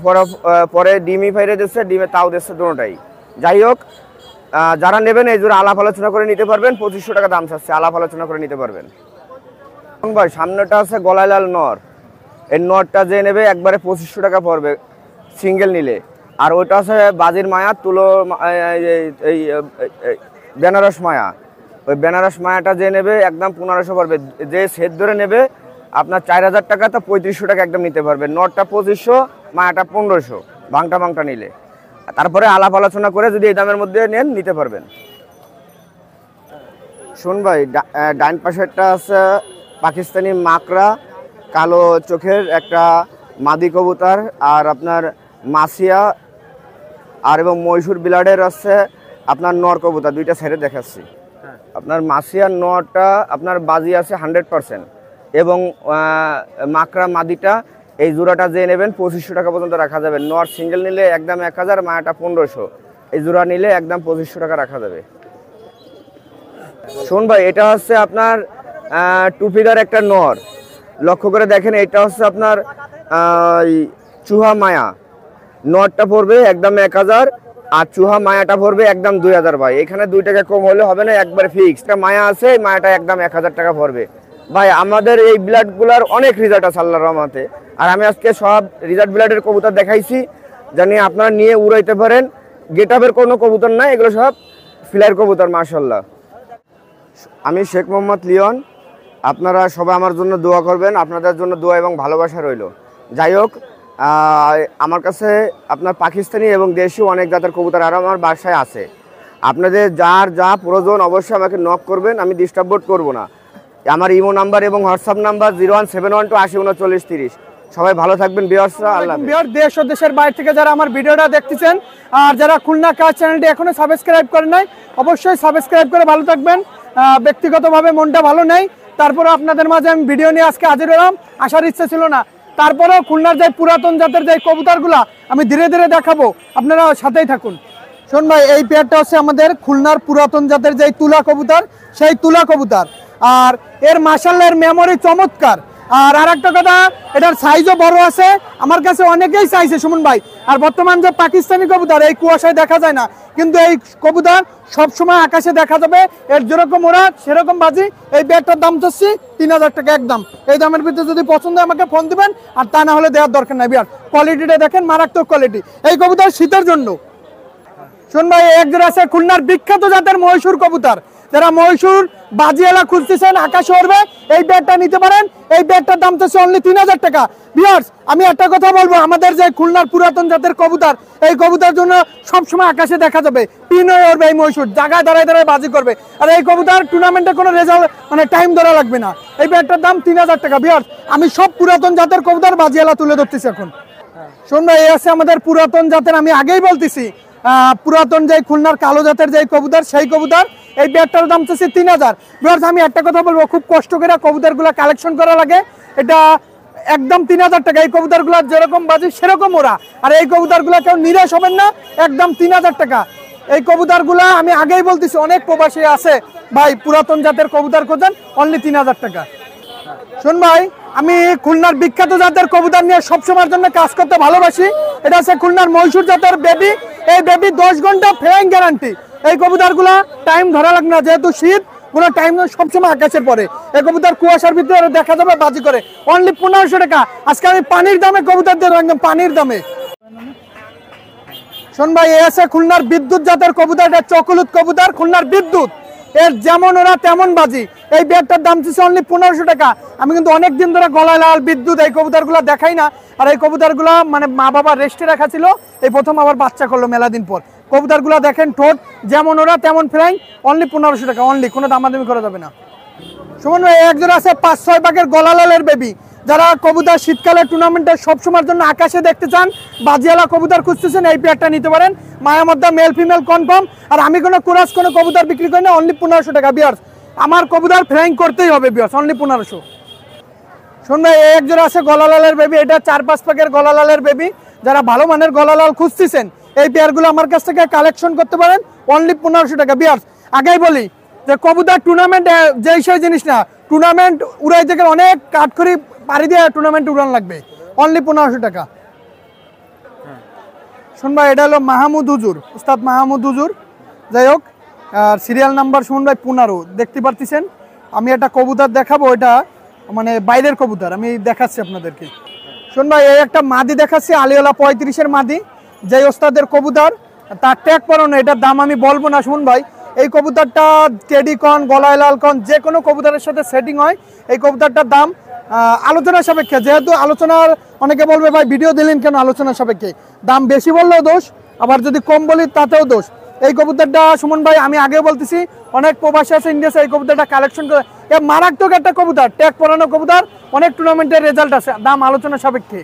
পরে ডিমই ফেরে দিচ্ছে, ডিমে তাও দিচ্ছে দুটোটাই। যাই হোক, যারা নেবেন এই জোড়া আলাপ আলোচনা করে নিতে পারবেন। 2500 টাকা দাম চাচ্ছে, আলাপ আলোচনা করে নিতে পারবেন। ভাই সামনেটা আছে গলায় লাল নর। এই নরটা যে নেবে একবারে 2500 টাকা পড়বে সিঙ্গেল নিলে। আর ওইটা আছে বাজির মায়া, তুলো এই বেনারস মায়া। ওই বেনারস মায়াটা যে নেবে একদম 1500 পড়বে। যে সেট ধরে নেবে আপনার 4000 টাকা, তো 3500 টাকা একদম নিতে পারবে। নরটা 2500, মায়াটা 1500 বাংটা নিলে। তারপরে আলাপ আলোচনা করে যদি এই দামের মধ্যে নেন নিতে পারবেন। শোন ভাই, ডাইন পাশেরটা আছে পাকিস্তানি মাকড়া, কালো চোখের একটা মাদি কবুতর, আর আপনার মাসিয়া আর এবং মহীশূর বিলাডের আছে আপনার নর কবুতর। দুইটা সাইডে দেখাচ্ছি। আপনার মাসিয়ার নরটা আপনার বাজি আছে 100%, এবং মাকড়া মাদিটা এই জোড়াটা যে নেবেন 2500 টাকা পর্যন্ত রাখা যাবে। নর সিঙ্গেল নিলে একদম 1000, মায়াটা 1500। এই জোড়া নিলে একদম 2500 টাকা রাখা যাবে। শোন ভাই, এটা হচ্ছে আপনার টুপিদার একটা নর। লক্ষ্য করে দেখেন, এটা হচ্ছে আপনার চুহা মায়া। নরটা পড়বে একদম 1000, আর চুহা মায়াটা পড়বে একদম 2000 ভাই। এখানে 2 টাকা কম হলে হবে না, একবার ফিক্সড। মায়া আছে, মায়াটা একদম 1000 টাকা পড়বে ভাই। আমাদের এই ব্লাডগুলার অনেক রিজাল্ট আছে আল্লাহর রহমতে, আর আমি আজকে সব রিজাল্ট ব্লাডের কবুতর দেখাইছি, জানি আপনারা নিয়ে উড়াইতে পারেন। গেট আপের কোনো কবুতর না, এগুলো সব ফ্লাইয়ের কবুতর মাশাআল্লাহ। আমি শেখ মোহাম্মদ লিওন। আপনারা সবাই আমার জন্য দোয়া করবেন, আপনাদের জন্য দোয়া এবং ভালোবাসা রইল। যাই হোক, আমার কাছে আপনার পাকিস্তানি এবং দেশি অনেক জাতের কবুতর আরও আমার বাসায় আছে। আপনাদের যার যা প্রয়োজন অবশ্যই আমাকে নক করবেন, আমি ডিস্টার্ব বোর্ড করবো না। আমার ইমো নাম্বার এবং হোয়াটসঅ্যাপ নাম্বার 01712 80 39 30। সবাই ভালো থাকবেন ভিউয়ার্সরা। আল্লাহ ভিউয়ার, দেশ ও দেশের বাইরে থেকে যারা আমার ভিডিওটা দেখতেছেন আর যারা খুলনা কাজ চ্যানেলটি এখনো সাবস্ক্রাইব করেন নাই, অবশ্যই সাবস্ক্রাইব করে ভালো থাকবেন। ব্যক্তিগতভাবে মনটা ভালো নেই, তারপরে আপনাদের মাঝে আমি ভিডিও নিয়ে আজকে হাজির হলাম। আসার ইচ্ছা ছিল না, তারপরেও খুলনার যে পুরাতন জাতের যে কবুতরগুলা আমি ধীরে ধীরে দেখাবো, আপনারা সাথেই থাকুন। শোন ভাই, এই পেয়ারটা হচ্ছে আমাদের খুলনার পুরাতন জাতের যে তুলা কবুতর, সেই তুলা কবুতর। আর এর মাশাআল্লাহ এর মেমোরি চমৎকার। আর আরেকটা কথা, এটার সাইজও বড় আছে, আমার কাছে অনেকেই চাইছে সুমন ভাই। আর বর্তমান যে পাকিস্তানি কবুতর এই কুয়াশায় দেখা যায় না, কিন্তু এই কবুতর সবসময় আকাশে দেখা যাবে। এর যেরকম ওরা সেরকম বাজি। এই ব্যাগটার দাম চাচ্ছি 3000 টাকা একদম। এই দামের ভিতরে যদি পছন্দ হয় আমাকে ফোন দিবেন, আর তা না হলে দেওয়ার দরকার নাই। বিয়ার কোয়ালিটিটা দেখেন, মারাত্মক কোয়ালিটি। এই কবুতর শীতের জন্য। শোন ভাই, এক জোড়া আছে খুলনার বিখ্যাত জাতের মহীশূর কবুতর। যারা মহীশূর বাজিয়ালা খুঁজতেছেন, আকাশে উড়বে, এই ব্যাগটা নিতে পারেন। এই ব্যাগটার দাম তো অনলি 3000 টাকা। ভিউয়ার্স, আমি একটা কথা বলবো, আমাদের যে খুলনার পুরাতন জাতের কবুতর, এই কবুতর জন্য সবসময় আকাশে দেখা যাবে, পিন হয়ে উঠবে। এই মহীশূর জায়গায় দাঁড়ায় দাঁড়ায় বাজি করবে। আর এই কবুতর টুর্নামেন্টে কোনো রেজাল্ট মানে টাইম ধরা লাগবে না। এই ব্যাগটার দাম 3000 টাকা। ভিউয়ার্স, আমি সব পুরাতন জাতের কবুতর বাজিয়ালা তুলে ধরতেছি এখন। শোন ভাই, এই আছে আমাদের পুরাতন জাতের, আমি আগেই বলতেছি, পুরাতন যে খুলনার কালো জাতের যে কবুতর, সেই কবুতর। এই ব্যাগটার দাম চাচ্ছে 3000। ভিউয়ার্স, আমি একটা কথা বলবো, খুব কষ্ট করে কবুতরগুলো কালেকশন করা লাগে। এটা একদম 3000 টাকা। এই কবুতরগুলো যেরকম বাজি সেরকম ওরা। আর এই কবুতরগুলো কেউ নিরাশ হবেন না, একদম 3000 টাকা। এই কবুতরগুলো আমি আগেই বলতেছি, অনেক প্রবাসী আছে ভাই পুরাতন জাতের কবুতর খোঁজেন, অনলি 3000 টাকা। শোন ভাই, আমি খুলনার বিখ্যাত জাতের কবুতর নিয়ে সবসময়ের জন্য কাজ করতে ভালোবাসি। এটা হচ্ছে খুলনার মহীশূর জাতের বেবি। এই বেবি 10 ঘন্টা ফ্লাইং গ্যারান্টি। এই কবুতরগুলো টাইম ধরা লাগবে না, যেহেতু শীত, কোনো টাইম সবসময় আকাশের পরে। এই কবুতর কুয়াশার ভিতরে দেখা যাবে বাজি করে, অনলি 1500 টাকা। আজকে আমি পানির দামে কবুতর দিয়ে একদম পানির দামে। শোন ভাই, এ আছে খুলনার বিদ্যুৎ জাতের কবুতর। এটা চকলুত কবুতর, খুলনার বিদ্যুৎ। এর যেমন ওরা তেমন বাজি। এই ব্যাগটার দাম দিচ্ছে অনলি 1500 টাকা। আমি কিন্তু অনেক দিন ধরে গলায় লাল বিদ্যুৎ এই কবুতরগুলো দেখাই না। আর এই কবুতরগুলো মানে মা বাবা রেস্টে রাখা ছিল, এই প্রথম আবার বাচ্চা করলো মেলা দিন পর। কবুতরগুলো দেখেন, ঠোঁট যেমন ওরা তেমন ফ্লাইং, অনলি 1500 টাকা অনলি, কোনো দামাদামি করা যাবে না। সুমন ভাই এক জোড়া আছে 5-6 পাকের গলালালের বেবি, যারা কবুতর শীতকালের টুর্নামেন্টে সবসময়ের জন্য আকাশে দেখতে চান, বাজিয়ালা কবুতর খুঁজতেছেন, এই পেয়ারটা নিতে পারেন। মায়া মধ্যে মেল ফিমেল কনফার্ম। আর আমি কোনো কুরাস কোনো কবুতর বিক্রি করি না, অনলি 1500 টাকা বিয়ার্স। আমার কবুতর ফ্লাইং করতেই হবে বিয়ার্স, অনলি 1500। শুন ভাই এক জোড়া আছে গলালালের বেবি, এটা 4-5 পাকের গলালালের বেবি, যারা ভালো মানের গলালাল খুঁজতেছেন এই পেয়ারগুলো আমার কাছ থেকে কালেকশন করতে পারেন, অনলি 1500 টাকা বিয়ার্স। আগেই বলি যে কবুতর টুর্নামেন্ট যে সেই জিনিস না, টুর্নামেন্ট উড়াই থেকে অনেক কাঠখড়ি পাড়ি দিয়ে টুর্নামেন্ট উড়ান লাগবে, অনলি 1500 টাকা। শুন ভাই এটা হলো মাহমুদ হুজুর, উস্তাদ মাহমুদ হুজুর, যাই হোক। আর সিরিয়াল নাম্বার শুন ভাই 15 দেখতে পারতেছেন। আমি একটা কবুতর দেখাবো, এটা মানে বাইরের কবুতর আমি দেখাচ্ছি আপনাদেরকে। শুন ভাই এই একটা মাদি দেখাচ্ছি, আলিওলা 35-এর মাদি, যেই ওস্তাদের কবুতর তার ট্যাগ পরানো, এটার দাম আমি বলবো না। শুন ভাই এই কবুতরটা টেডি কন গলায় লাল কন যে কোনো কবুতরের সাথে সেটিং হয়। এই কবুতরটার দাম আলোচনা সাপেক্ষে, যেহেতু আলোচনার অনেকে বলবে ভাই ভিডিও দিলেন কেন, আলোচনা সাপেক্ষে দাম বেশি বললেও দোষ, আবার যদি কম বলি তাতেও দোষ। এই কবুতরটা সুমন ভাই আমি আগে বলতেছি অনেক প্রবাসী আছে ইন্ডিয়াতে, এই কবুতরটা কালেকশন করে, এ মারাত্মক একটা কবুতর, ট্যাগ পরানো কবুতর, অনেক টুর্নামেন্টের রেজাল্ট আছে, দাম আলোচনা সাপেক্ষে।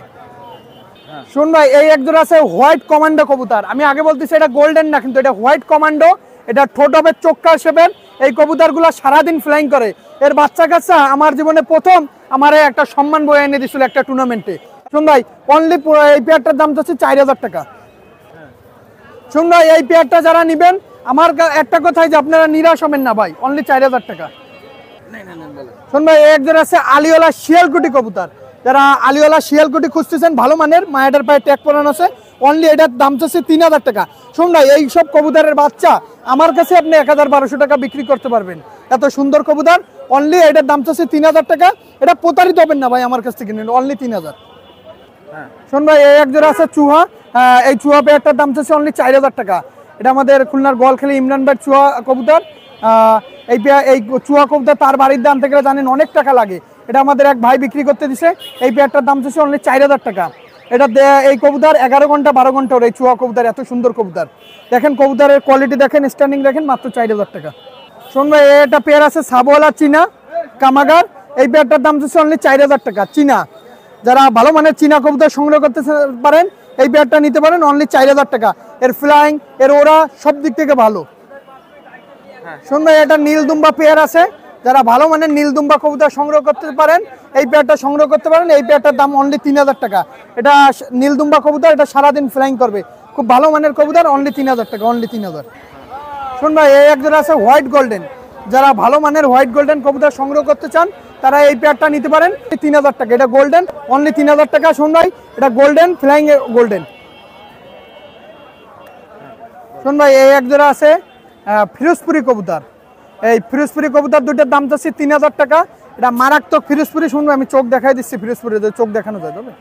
শুন ভাই এই এক জোড়া আছে হোয়াইট কমান্ডো কবুতর, আমি আগে বলতেছি এটা গোল্ডেন না কিন্তু এটা হোয়াইট কমান্ডো, এটা ঠোঁট হবে চোক্কা শেপের। এই কবুতরগুলো সারাদিন ফ্লাইং করে। এর বাচ্চা কাচ্চা আমার জীবনে প্রথম আমার একটা সম্মান বয়ে এনে দিছিল একটা টুর্নামেন্টে। শুন ভাই অনলি এই পেয়ারটার দাম হচ্ছে 4000 টাকা। শুন ভাই এই পেয়ারটা যারা নেবেন আমার একটা কথাই যে আপনারা নিরাশ হবেন না ভাই, অনলি 4000 টাকা। শুন ভাই এক জোড়া আছে আলিওলা শিয়ালকুটি কবুতর, যারা আলিওলা শিয়ালকুটি খুঁজতেছেন ভালো মানের, মায়ের পায়ে ট্যাগ পরানো আছে, অনলি এটার দাম হচ্ছে 3000 টাকা। শুন ভাই এই সব কবুতরের বাচ্চা আমার কাছে আপনি 1200 টাকা বিক্রি করতে পারবেন, এত সুন্দর কবুতর, অনলি এটার দাম হচ্ছে 3000 টাকা। এটা প্রতারিত হবেন না ভাই আমার কাছ থেকে নিন, অনলি 3000। শুন ভাই এই এক জোড়া আছে চুহা, এই চুহা পেয়ারটার দাম হচ্ছে অনলি 4000 টাকা। এটা আমাদের খুলনার গোয়ালখালী ইমরান ভাই চুহা কবুতর। এই চুহা কবুতর তার বাড়ির দাম থেকে জানেন অনেক টাকা লাগে, এটা আমাদের এক ভাই বিক্রি করতে দিছে। এই পেয়ারটার দাম হচ্ছে অনলি 4000 টাকা। এটা এই কবুতর 11 ঘন্টা 12 ঘন্টা ওর, এই চুহা কবুতর এত সুন্দর কবুতর, দেখেন কবুতরের কোয়ালিটি দেখেন, স্ট্যান্ডিং দেখেন, মাত্র 4000 টাকা। শুন ভাই এটা পেয়ার আছে সাবোয়ালা চীনা কামাগার, এই পেয়ারটার দাম হচ্ছে অনলি 4000 টাকা। চীনা, যারা ভালো মানের চীনা কবুতর সংগ্রহ করতে পারেন এই পেয়ারটা নিতে পারেন, অনলি 4000 টাকা। এর ফ্লাইং এর ওরা সব দিক থেকে ভালো। শুন ভাই এটা নীলদুম্বা পেয়ার আছে, যারা ভালো মানের নীলদুম্বা কবুতর সংগ্রহ করতে পারেন এই পেয়ারটা সংগ্রহ করতে পারেন। এই পেয়ারটার দাম অনলি 3000 টাকা। এটা নীলদুম্বা কবুতর, এটা সারাদিন ফ্লাইং করবে, খুব ভালো মানের কবুতর, অনলি 3000 টাকা, অনলি 3000। শুন ভাই এই এক জোড়া আছে হোয়াইট গোল্ডেন, যারা ভালো মানের হোয়াইট গোল্ডেন কবুতর সংগ্রহ করতে চান তারা এই পেয়ারটা নিতে পারেন, 3000 টাকা। এটা গোল্ডেন, অনলি 3000 টাকা। শুন ভাই এটা গোল্ডেন ফ্লাইং গোল্ডেন। শুন ভাই এই এক জোড়া আছে ফিরোজপুরি কবুতর, এই ফিরোজপুরি কবুতর দুইটার দাম যাচ্ছে 3000 টাকা। এটা মারাত্মক ফিরোজপুরি। শুনবো আমি চোখ দেখাই দিচ্ছি, ফিরোজপুরি চোখ দেখানো যায় তবে।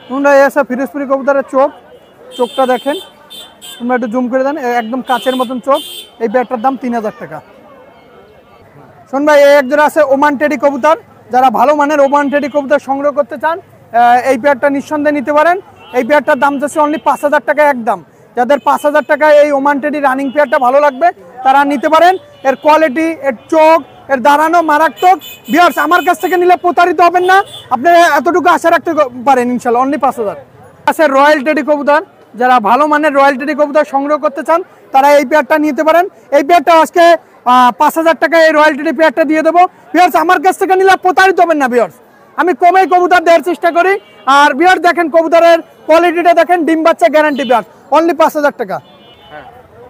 শুনবো এই আছে ফিরোজপুরি কবুতরের চোখটা দেখেন, তোমরা একটু জুম করে দেন, একদম কাচের মতন চোখ। এই পেয়ারটার দাম 3000 টাকা। শুন ভাই এই এক জোড়া আছে ওমান টেডি কবুতর, যারা ভালো মানের ওমান টেডি কবুতর সংগ্রহ করতে চান এই পেয়ারটা নিঃসন্দেহে নিতে পারেন। এই পেয়ারটার দাম যাচ্ছে অনলি 5000 টাকা একদম। যাদের 5000 টাকায় এই ওমান টেডি রানিং পেয়ারটা ভালো লাগবে তারা নিতে পারেন। এর কোয়ালিটি, এর চোখ, এর দাঁড়ানো মারাত্মক। ভিউয়ার্স আমার কাছ থেকে নিলে প্রতারিত হবেন না, আপনি এতটুকু আশা রাখতে পারেন ইনশাল্লাহ, অনলি 5000। আছে রয়্যাল টেডি কবুতর, যারা ভালো মানের রয়্যাল টেডি কবুতর সংগ্রহ করতে চান তারা এই পেয়ারটা নিতে পারেন। এই পেয়ারটা আজকে 5000 টাকায় এই রয়্যাল টেডি পেয়ারটা দিয়ে দেবো। ভিউয়ার্স আমার কাছ থেকে নিলে প্রতারিত হবেন না ভিউয়ার্স, আমি কমেই কবুতর দেওয়ার চেষ্টা করি। আর ভিউয়ার্স দেখেন কবুতরের কোয়ালিটিটা দেখেন, ডিম বাচ্চা গ্যারান্টি ভিউয়ার্স, অনলি 5000 টাকা।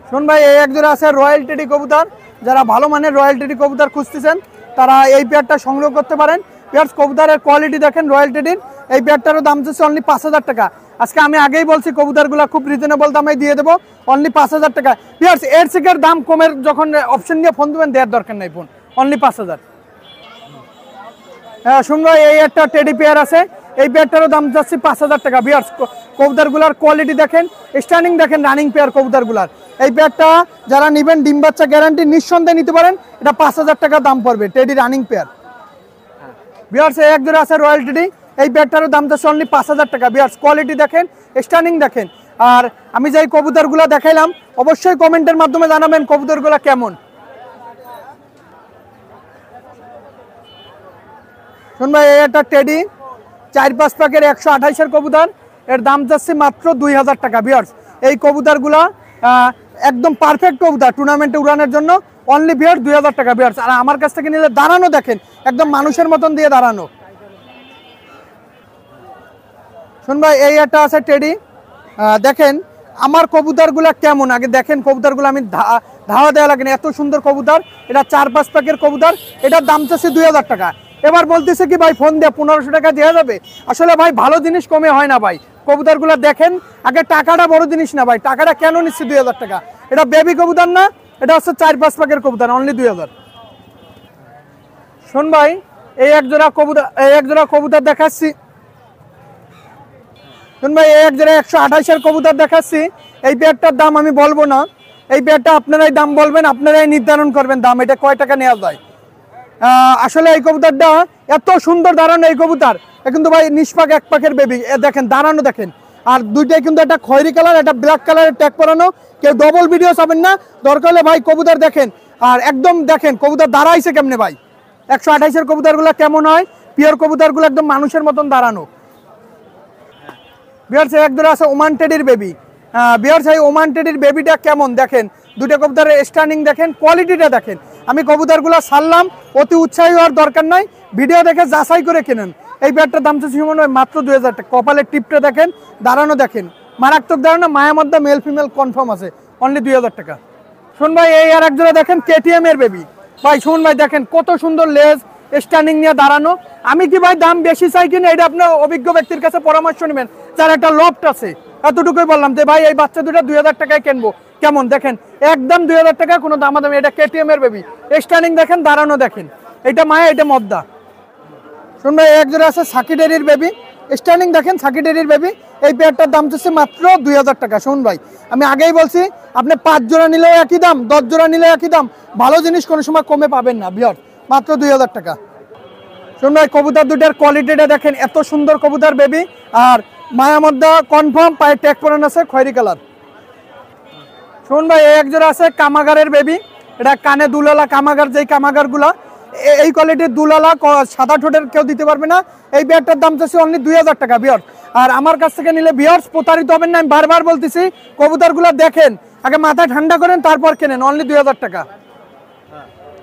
শুন ভাই এই এক জোড়া আছে রয়্যাল টেডি কবুতর, যারা ভালো মানের রয়্যাল টেডি কবুতর খুঁজতেছেন তারা এই পেয়ারটা সংগ্রহ করতে পারেন। ভিউয়ার্স কবুতরের কোয়ালিটি দেখেন রয়্যাল টেডির। এই পেয়ারটারও দাম হচ্ছে অনলি 5000 টাকা। আজকে আমি আগেই বলছি কবুতরগুলো খুব রিজনেবল দামে দিয়ে দেবো, অনলি 5000 টাকা। ভিউয়ার্স এর থেকে দাম কমের যখন অপশন নিয়ে ফোন দেবেন দেওয়ার দরকার নাই, ফোন অনলি 5000। হ্যাঁ শুন ভাই এই একটা টেডি পেয়ার আছে, এই পেয়ারটারও দাম যাচ্ছে 5000 টাকা। ভিউয়ার্স কবুতরগুলার কোয়ালিটি দেখেন, স্ট্যান্ডিং দেখেন, রানিং পেয়ার কবুতরগুলার। এই পেয়ারটা যারা নেবেন ডিম বাচ্চা গ্যারান্টি নিঃসন্দেহে নিতে পারেন, এটা 5000 টাকা দাম পড়বে, টেডি রানিং পেয়ার। ভিউয়ার্স এক জোড়া আছে রয়্যাল টেডি, এই পেয়ারটারও দাম যাচ্ছে অনলি 5000 টাকা। ভিউয়ার্স কোয়ালিটি দেখেন, স্ট্যান্ডিং দেখেন। আর আমি যেই কবুতরগুলো দেখাইলাম অবশ্যই কমেন্টের মাধ্যমে জানাবেন কবুতরগুলো কেমন। শুন ভাই এই একটা টেডি 4-5 প্যাকের 128-এর কবুতর, এর দাম যাচ্ছে মাত্র 2000 টাকা। ভিউয়ার্স এই কবুতরগুলো একদম পারফেক্ট কবুতর টুর্নামেন্টে উড়ানোর জন্য, অনলি ভিউয়ার্স 2000 টাকা। ভিউয়ার্স আর আমার কাছ থেকে নিলে দাঁড়ানো দেখেন একদম মানুষের মতন দিয়ে দাঁড়ানো। শুন ভাই এই একটা আছে টেডি, দেখেন আমার কবুতরগুলো কেমন, আগে দেখেন কবুতরগুলো আমি ধাওয়া দেওয়া লাগে না, এত সুন্দর কবুতর। এটা 4-5 প্যাকের কবুতর, এটার দাম চাচ্ছে 2000 টাকা। এবার বলতেছে কি ভাই ফোন দিয়ে 1500 টাকা দেওয়া যাবে, আসলে ভাই ভালো জিনিস কমে হয় না ভাই। কবুতরগুলো দেখেন আগে, টাকাটা বড় জিনিস না ভাই, টাকাটা কেন নিচ্ছি 2000 টাকা? এটা বেবি কবুতর না, এটা হচ্ছে 4-5 প্যাকের কবুতর, অনলি 2000। শোন ভাই এই এক জোড়া কবুতর দেখাচ্ছি। শুন ভাই এই এক জোড়া 128-এর কবুতর দেখাচ্ছি। এই পেয়ারটার দাম আমি বলবো না, এই পেয়ারটা আপনারাই দাম বলবেন, আপনারাই নির্ধারণ করবেন দাম, এটা কয় টাকা নেওয়া যায়। আসলে এই কবুতরটা এত সুন্দর দাঁড়ানো, এই কবুতর কিন্তু ভাই নিষ্পাক 1 পাকের বেবি, দেখেন দাঁড়ানো দেখেন। আর দুইটাই কিন্তু একটা খয়েরি কালার, একটা ব্ল্যাক কালারের ট্যাগ পরানো, কেউ ডবল ভিডিও চাবেন না, দরকার হলে ভাই কবুতর দেখেন। আর একদম দেখেন কবুতর দাঁড়াইছে কেমনে ভাই, 128-এর কবুতরগুলো কেমন হয়, পিওর কবুতরগুলো একদম মানুষের মতন দাঁড়ানো। বিয়ার্স এক ধরে আছে ওমান টেডির বেবি। বিয়ার্স এই ওমান টেডির বেবিটা কেমন দেখেন, দুটো কবুতরের স্ট্যান্ডিং দেখেন, কোয়ালিটিটা দেখেন। আমি কবুতরগুলো ছাড়লাম, অতি উৎসাহী হওয়ার দরকার নাই, ভিডিও দেখে যাচাই করে কেনেন। এই পেয়ারটার দাম চাচ্ছি মাত্র 2000 টাকা। কপালের টিপটা দেখেন, দাঁড়ানো দেখেন, মারাত্মক দাঁড়ানো, মায়ের মধ্যে মেল ফিমেল কনফার্ম আছে, অনলি 2000 টাকা। শুন ভাই এই আর এক জোড়া দেখেন কেটিএম এর বেবি। ভাই শুন ভাই দেখেন কত সুন্দর লেজ, স্ট্যান্ডিং নিয়ে দাঁড়ানো। আমি কি ভাই দাম বেশি চাই কিনা এটা আপনার অভিজ্ঞ ব্যক্তির কাছে পরামর্শ নেবেন, যার একটা লফট আছে। এতটুকুই বললাম যে ভাই এই বাচ্চা দুটো 2000 টাকায় কিনবো, কেমন দেখেন একদম 2000 টাকা, কোনো দামাদামি। এটা কেটিএম এর বেবি, স্ট্যান্ডিং দেখেন, দাঁড়ানো দেখেন, এটা মায়া এটা মদ্দা। শুন ভাই এক জোড়া আছে সাকিডেরির বেবি, স্ট্যান্ডিং দেখেন, সাকিডেরির বেবি। এই পেয়ারটার দাম হচ্ছে মাত্র 2000 টাকা। শুন ভাই আমি আগেই বলছি, আপনি 5 জোড়া নিলেও একই দাম, 10 জোড়া নিলেও একই দাম, ভালো জিনিস কোনো সময় কমে পাবেন না। বিয়ার মাত্র 2000 টাকা। শুন ভাই কবুতর দুটার কোয়ালিটিটা দেখেন, এত সুন্দর কবুতর বেবি, আর মায়া মধ্যে কনফার্ম, পায়ে ট্যাগ পরানো আছে খয়েরি কালার। শুন ভাই এক জোড়া আছে কামাগারের বেবি, এটা কানে দুলালা কামাগার, যেই কামাগারগুলা এই কোয়ালিটির দুলালা সাদা ঠোঁটের কেউ দিতে পারবে না। এই বিয়ারটার দাম চাচ্ছি অনলি 2000 টাকা। বিয়ার আর আমার কাছ থেকে নিলে বিয়ার্স প্রতারিত হবেন না, আমি বারবার বলতেছি, কবুতরগুলো দেখেন আগে, মাথা ঠান্ডা করেন তারপর কেনেন, অনলি 2000 টাকা।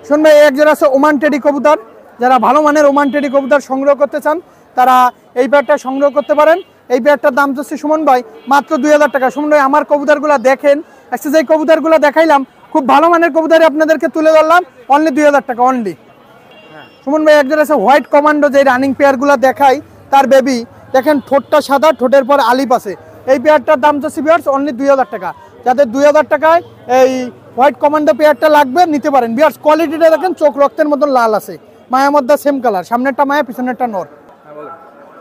শুন ভাই এক জোড়া আছে ওমান টেডি কবুতর, যারা ভালো মানের ওমান টেডি কবুতর সংগ্রহ করতে চান তারা এই পেয়ারটা সংগ্রহ করতে পারেন। এই পেয়ারটার দাম চাচ্ছি সুমন ভাই মাত্র 2000 টাকা। সুমন ভাই আমার কবুতরগুলো দেখেন, আজকে যে কবুতরগুলো দেখাইলাম খুব ভালো মানের কবুতর আপনাদেরকে তুলে ধরলাম, অনলি 2000 টাকা অনলি। সুমন ভাই একজন আছে হোয়াইট কমান্ডো, যে রানিং পেয়ারগুলো দেখাই তার বেবি, দেখেন ঠোঁটটা সাদা, ঠোঁটের পর আলিপ আছে। এই পেয়ারটার দাম চাচ্ছি বিয়ার্স অনলি 2000 টাকা। যাদের 2000 টাকায় এই হোয়াইট কমান্ডো পেয়ারটা লাগবে নিতে পারেন। বিয়ার্স কোয়ালিটিটা দেখেন, চোখ রক্তের মতন লাল আছে, মায়ের মধ্যে সেম কালার, সামনেরটা মায়া পিছনেরটা নর।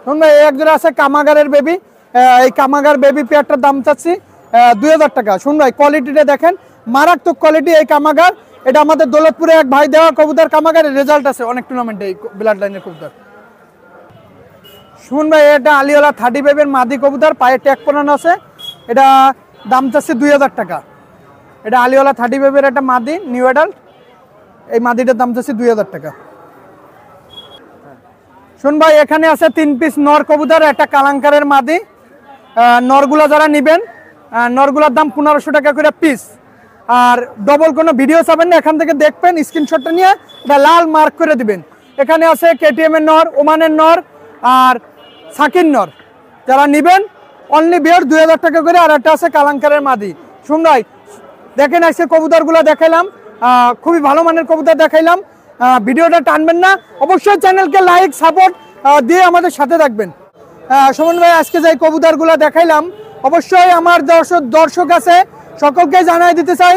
শুন ভাই একজন আছে কামাগারের বেবি, এই কামাগার বেবি পেয়ারটার দাম চাচ্ছি 2000 টাকা। শুন ভাই কোয়ালিটিটা দেখেন, মারাত্মক কোয়ালিটি এই কামাগার। এটা আমাদের দৌলতপুরে এক ভাই দেওয়া কবুতর, কামাগারের রেজাল্ট আছে অনেক টুর্নামেন্টে এই ব্লাড লাইনের কবুতর। শুন ভাই এটা আলিওলা 30 বেবের মাদি কবুতর, পায়ে ট্যাগ পরানো আছে, এটা দাম চাচ্ছে 2000 টাকা। এটা আলিওলা 30 বেবের একটা মাদি নিউ অ্যাডাল্ট, এই মাদিটার দাম চাচ্ছে 2000 টাকা। শুন ভাই এখানে আছে 3 পিস নর কবুতর, একটা কালাঙ্কারের মাদি। নরগুলা যারা নেবেন, নরগুলার দাম 1500 টাকা করে পিস। আর ডবল কোনো ভিডিও চাবেন না, এখান থেকে দেখবেন, স্ক্রিনশটটা নিয়ে এটা লাল মার্ক করে দিবেন। এখানে আছে কেটিএম এর নর, ওমানের নর আর সাকির নর, যারা নেবেন অনলি বিয়ার 2000 টাকা করে। আর একটা আছে কালাঙ্কারের মাদি। শুন ভাই দেখেন আজকে কবুতরগুলো দেখাইলাম, খুবই ভালো মানের কবুতর দেখাইলাম। ভিডিওটা টানবেন না, অবশ্যই চ্যানেলকে লাইক সাপোর্ট দিয়ে আমাদের সাথে থাকবেন। সুমন ভাই আজকে যে কবুতরগুলো দেখাইলাম, অবশ্যই আমার দর্শক আছে সকলকে জানাই দিতে চাই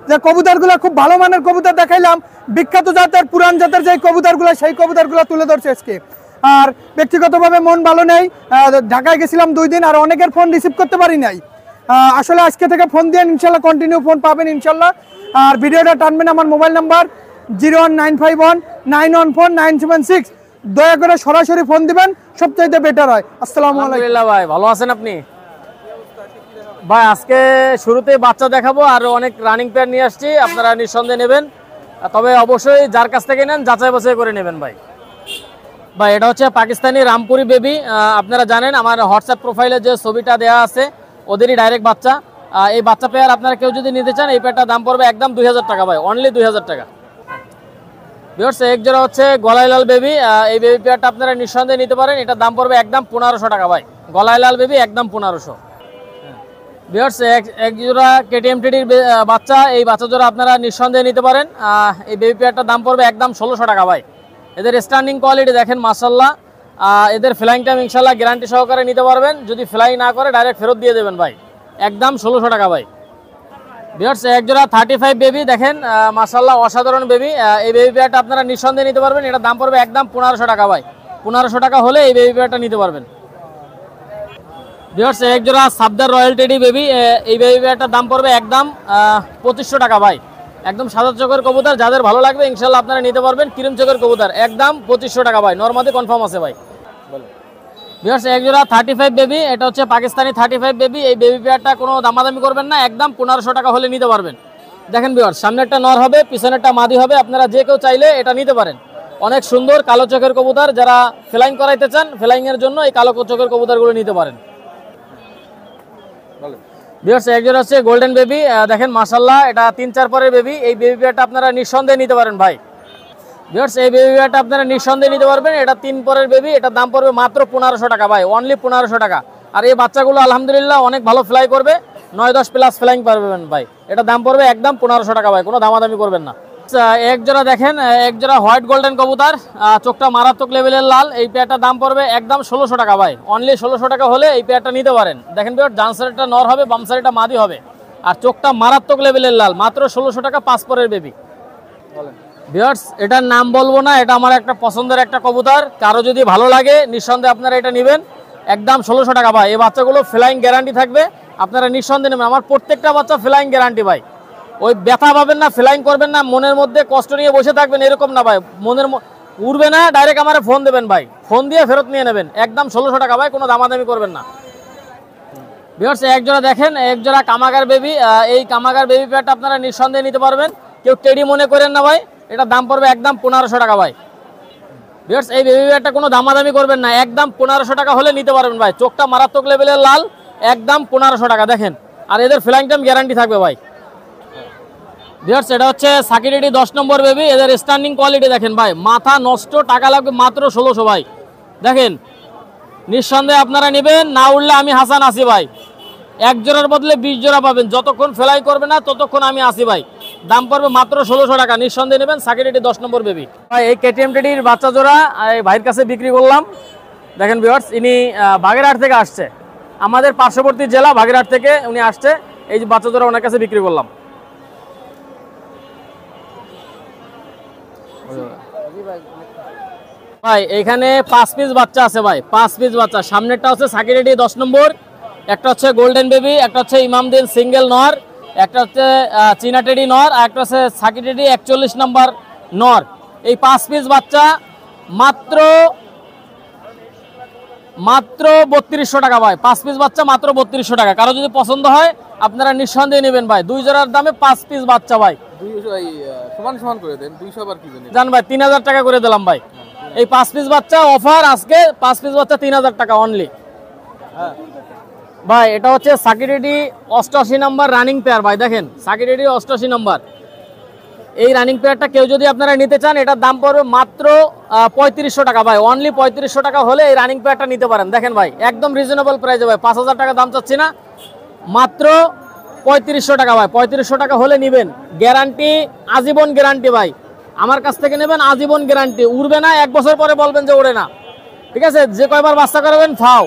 যে কবুতরগুলো খুব ভালো মানের কবুতর দেখাইলাম, বিখ্যাত জাতের পুরান জাতের যে কবুতরগুলো, সেই কবুতরগুলো তুলে ধরছে আজকে। আর ব্যক্তিগতভাবে মন ভালো নেই, ঢাকায় গেছিলাম 2 দিন, আর অনেকের ফোন রিসিভ করতে পারি নাই। আসলে আজকে থেকে ফোন দিয়ে ইনশাল্লাহ কন্টিনিউ ফোন পাবেন ইনশাল্লাহ। আর ভিডিওটা টানবেন, আমার মোবাইল নাম্বার 01951914976, দয়া করে সরাসরি ফোন দিবেন, সবচাইতে বেটার হয়। আসসালামু আলাইকুম ভাই, ভালো আছেন আপনি? ভাই আজকে শুরুতে বাচ্চা দেখাবো, আর অনেক রানিং পেয়ার নিয়ে আসছি, আপনারা নিঃসন্দেহে নেবেন, তবে অবশ্যই যার কাছ থেকে নেন যাচাই বাছাই করে নেবেন ভাই। ভাই এটা হচ্ছে পাকিস্তানি রামপুরি বেবি। আপনারা জানেন আমার হোয়াটসঅ্যাপ প্রোফাইলে যে ছবিটা দেওয়া আছে ওদেরই ডাইরেক্ট বাচ্চা। এই বাচ্চা পেয়ার আপনারা কেউ যদি নিতে চান এই পেয়ারটার দাম পড়বে একদম 2000 টাকা ভাই, অনলি 2000 টাকা। ভিউয়ার্স এক জোড়া হচ্ছে গলায় লাল বেবি। এই বেবি পেয়ারটা আপনারা নিঃসন্দেহে নিতে পারেন, এটার দাম পড়বে একদম 1500 টাকা ভাই। গলায় লাল বেবি একদম 1500। ভিউয়ার্স এক জোড়া কেটিএম টেডির বাচ্চা, এই বাচ্চা জোড়া আপনারা নিঃসন্দেহে নিতে পারেন। এই বেবি পেয়ারটার দাম পড়বে একদম 1600 টাকা ভাই। এদের স্ট্যান্ডিং কোয়ালিটি দেখেন মাশাআল্লাহ। এদের ফ্লাইং টাইম ইনশাআল্লাহ গ্যারান্টি সহকারে নিতে পারবেন, যদি ফ্লাই না করে ডাইরেক্ট ফেরত দিয়ে দেবেন ভাই, একদম 1600 টাকা ভাই। ভিউয়ার্স এক জোড়া 35 বেবি দেখেন মাশাআল্লাহ অসাধারণ বেবি। এই বেবি পেয়ারটা আপনারা নিঃসন্দেহে নিতে পারবেন, এটার দাম পড়বে একদম 1500 টাকা ভাই। 1500 টাকা হলে এই বেবি পেয়ারটা নিতে পারবেন। ভিউয়ার্স এক জোড়া সাবদার রয়্যাল টেডি বেবি, এই বেবি পেয়ারটার দাম পড়বে একদম 2500 টাকা ভাই। একদম সাদা চোখের কবুতর, যাদের ভালো লাগবে ইনশাআল্লাহ আপনারা নিতে পারবেন। ক্রিম চোখের কবুতর একদম 2500 টাকা ভাই, নরমাদি কনফার্ম আছে ভাই। ভিউয়ার্স এক জোড়া 35 বেবি, এটা হচ্ছে পাকিস্তানি 35 বেবি। এই বেবি পেয়ারটা কোনো দামাদামি করবেন না, একদম 1500 টাকা হলে নিতে পারবেন। দেখেন ভিউয়ার্স সামনেরটা নর হবে, পিছনেরটা মাদি হবে, আপনারা যে কেউ চাইলে এটা নিতে পারেন। অনেক সুন্দর কালো চোখের কবুতর, যারা ফ্লাইং করাইতে চান ফ্লাইং এর জন্য এই কালো চোখের কবুতরগুলো নিতে পারেন। ভিউয়ার্স এক জোড়া হচ্ছে গোল্ডেন বেবি, দেখেন মাশাআল্লাহ এটা 3-4 পরের বেবি। এই বেবি পেয়ারটা আপনারা নিঃসন্দেহে নিতে পারেন ভাই। ভিউয়ার্স এই বেবি পেয়ারটা আপনারা নিঃসন্দেহে নিতে পারবেন, এটা 3 পরের বেবি, এটার দাম পড়বে মাত্র 1500 টাকা ভাই, অনলি 1500 টাকা। আর এই বাচ্চাগুলো আলহামদুলিল্লাহ অনেক ভালো ফ্লাই করবে, 9-10 প্লাস ফ্লাইং পারবেন ভাই। এটার দাম পড়বে একদম 1500 টাকা ভাই, কোনো দামাদামি করবেন না। এক জোড়া দেখেন এক জোড়া হোয়াইট গোল্ডেন কবুতর, চোখটা মারাত্মক লেভেলের লাল। এই পেয়ারটার দাম পড়বে একদম 1600 টাকা ভাই, অনলি 1600 টাকা হলে এই পেয়ারটা নিতে পারেন। দেখেন ভিউয়ার্স ডান সাইডটা নর হবে, বাম সাইডটা মাদি হবে, আর চোখটা মারাত্মক লেভেলের লাল, মাত্র 1600 টাকা 5 পরের বেবি। ভিউয়ার্স এটার নাম বলবো না, এটা আমার একটা পছন্দের একটা কবুতর, কারো যদি ভালো লাগে নিঃসন্দেহে আপনারা এটা নেবেন, একদম 1600 টাকা ভাই। এই বাচ্চাগুলো ফ্লাইং গ্যারান্টি থাকবে, আপনারা নিঃসন্দেহে নেবেন। আমার প্রত্যেকটা বাচ্চা ফ্লাইং গ্যারান্টি ভাই। ওই ব্যথা পাবেন না, ফ্লাইং করবেন না, মনের মধ্যে কষ্ট নিয়ে বসে থাকবেন এরকম না ভাই, মনের উড়বে না, ডাইরেক্ট আমার ফোন দেবেন ভাই, ফোন দিয়ে ফেরত নিয়ে নেবেন, একদম 1600 টাকা ভাই, কোনো দামাদামি করবেন না। ভিউয়ার্স এক জোড়া দেখেন এক জোড়া কামাগার বেবি, এই কামাগার বেবি পেয়ারটা আপনারা নিঃসন্দেহে নিতে পারবেন, কেউ টেডি মনে করেন না ভাই, এটার দাম পড়বে একদম 1500 টাকা ভাই। ভিউয়ার্স এই বেবি পেয়ারটা কোনো দামাদামি করবেন না, একদম 1500 টাকা হলে নিতে পারবেন ভাই। চোখটা মারাত্মক লেভেলের লাল, একদম 1500 টাকা দেখেন, আর এদের ফ্লাইং টাইম গ্যারান্টি থাকবে ভাই। ভিউয়ার্স এটা হচ্ছে সাকিরেডি 10 নম্বর বেবি, এদের স্ট্যান্ডিং কোয়ালিটি দেখেন ভাই, মাথা নষ্ট, টাকা লাগবে মাত্র 1600 ভাই। দেখেন নিঃসন্দেহে আপনারা নেবেন, না উঠলে আমি হাসান আসি ভাই, এক জোড়ার বদলে 20 জোড়া পাবেন, যতক্ষণ ফ্লাই করবে না ততক্ষণ আমি আসি ভাই। দাম পড়বে মাত্র 1600 টাকা, নিঃসন্দেহে নেবেন সাকিরেডি 10 নম্বর বেবি ভাই। এই কেটিএম টেডির বাচ্চা জোড়া এই ভাইয়ের কাছে বিক্রি করলাম। দেখেন ভিউয়ার্স ইনি বাগেরহাট থেকে আসছে, আমাদের পার্শ্ববর্তী জেলা বাগেরহাট থেকে উনি আসছে, এই যে বাচ্চা জোড়া ওনার কাছে বিক্রি করলাম। ভাই এখানে 5 পিস বাচ্চা আছে ভাই, 5 পিস বাচ্চা। সামনেরটা হচ্ছে সাকিরেডি 10 নম্বর, একটা হচ্ছে গোল্ডেন বেবি, একটা হচ্ছে ইমামদিন সিঙ্গেল নর, একটা হচ্ছে চীনা টেডি নর, আর একটা হচ্ছে সাকিরেডি 41 নম্বর নর। এই 5 পিস বাচ্চা মাত্র 3200 টাকা ভাই, 5 পিস বাচ্চা মাত্র 3200 টাকা। কারো যদি পছন্দ হয় আপনারা নিঃসন্দেহে নেবেন ভাই, 2 জোড়ার দামে 5 পিস বাচ্চা ভাই। সমান সমান করে দেন, 200 বার কি জানেন জান ভাই 3000 টাকা করে দিলাম ভাই। এই 5 পিস বাচ্চা অফার আজকে, 5 পিস বাচ্চা 3000 টাকা অনলি ভাই। এটা হচ্ছে সাকিরেডি 88 নম্বর রানিং পেয়ার ভাই, দেখেন সাকিরেডি 88 নম্বর। এই রানিং পেয়ারটা কেউ যদি আপনারা নিতে চান এটার দাম পড়বে মাত্র 3500 টাকা ভাই, অনলি 3500 টাকা হলে এই রানিং পেয়ারটা নিতে পারেন। দেখেন ভাই একদম রিজনেবল প্রাইসে ভাই, 5000 টাকা দাম চাচ্ছি না, মাত্র 3500 টাকা ভাই। 3500 টাকা হলে নেবেন, গ্যারান্টি আজীবন গ্যারান্টি ভাই, আমার কাছ থেকে নেবেন আজীবন গ্যারান্টি, উড়বে না, 1 বছর পরে বলবেন যে ওড়ে না, ঠিক আছে? যে কয়বার বাচ্চা করাবেন ফাও,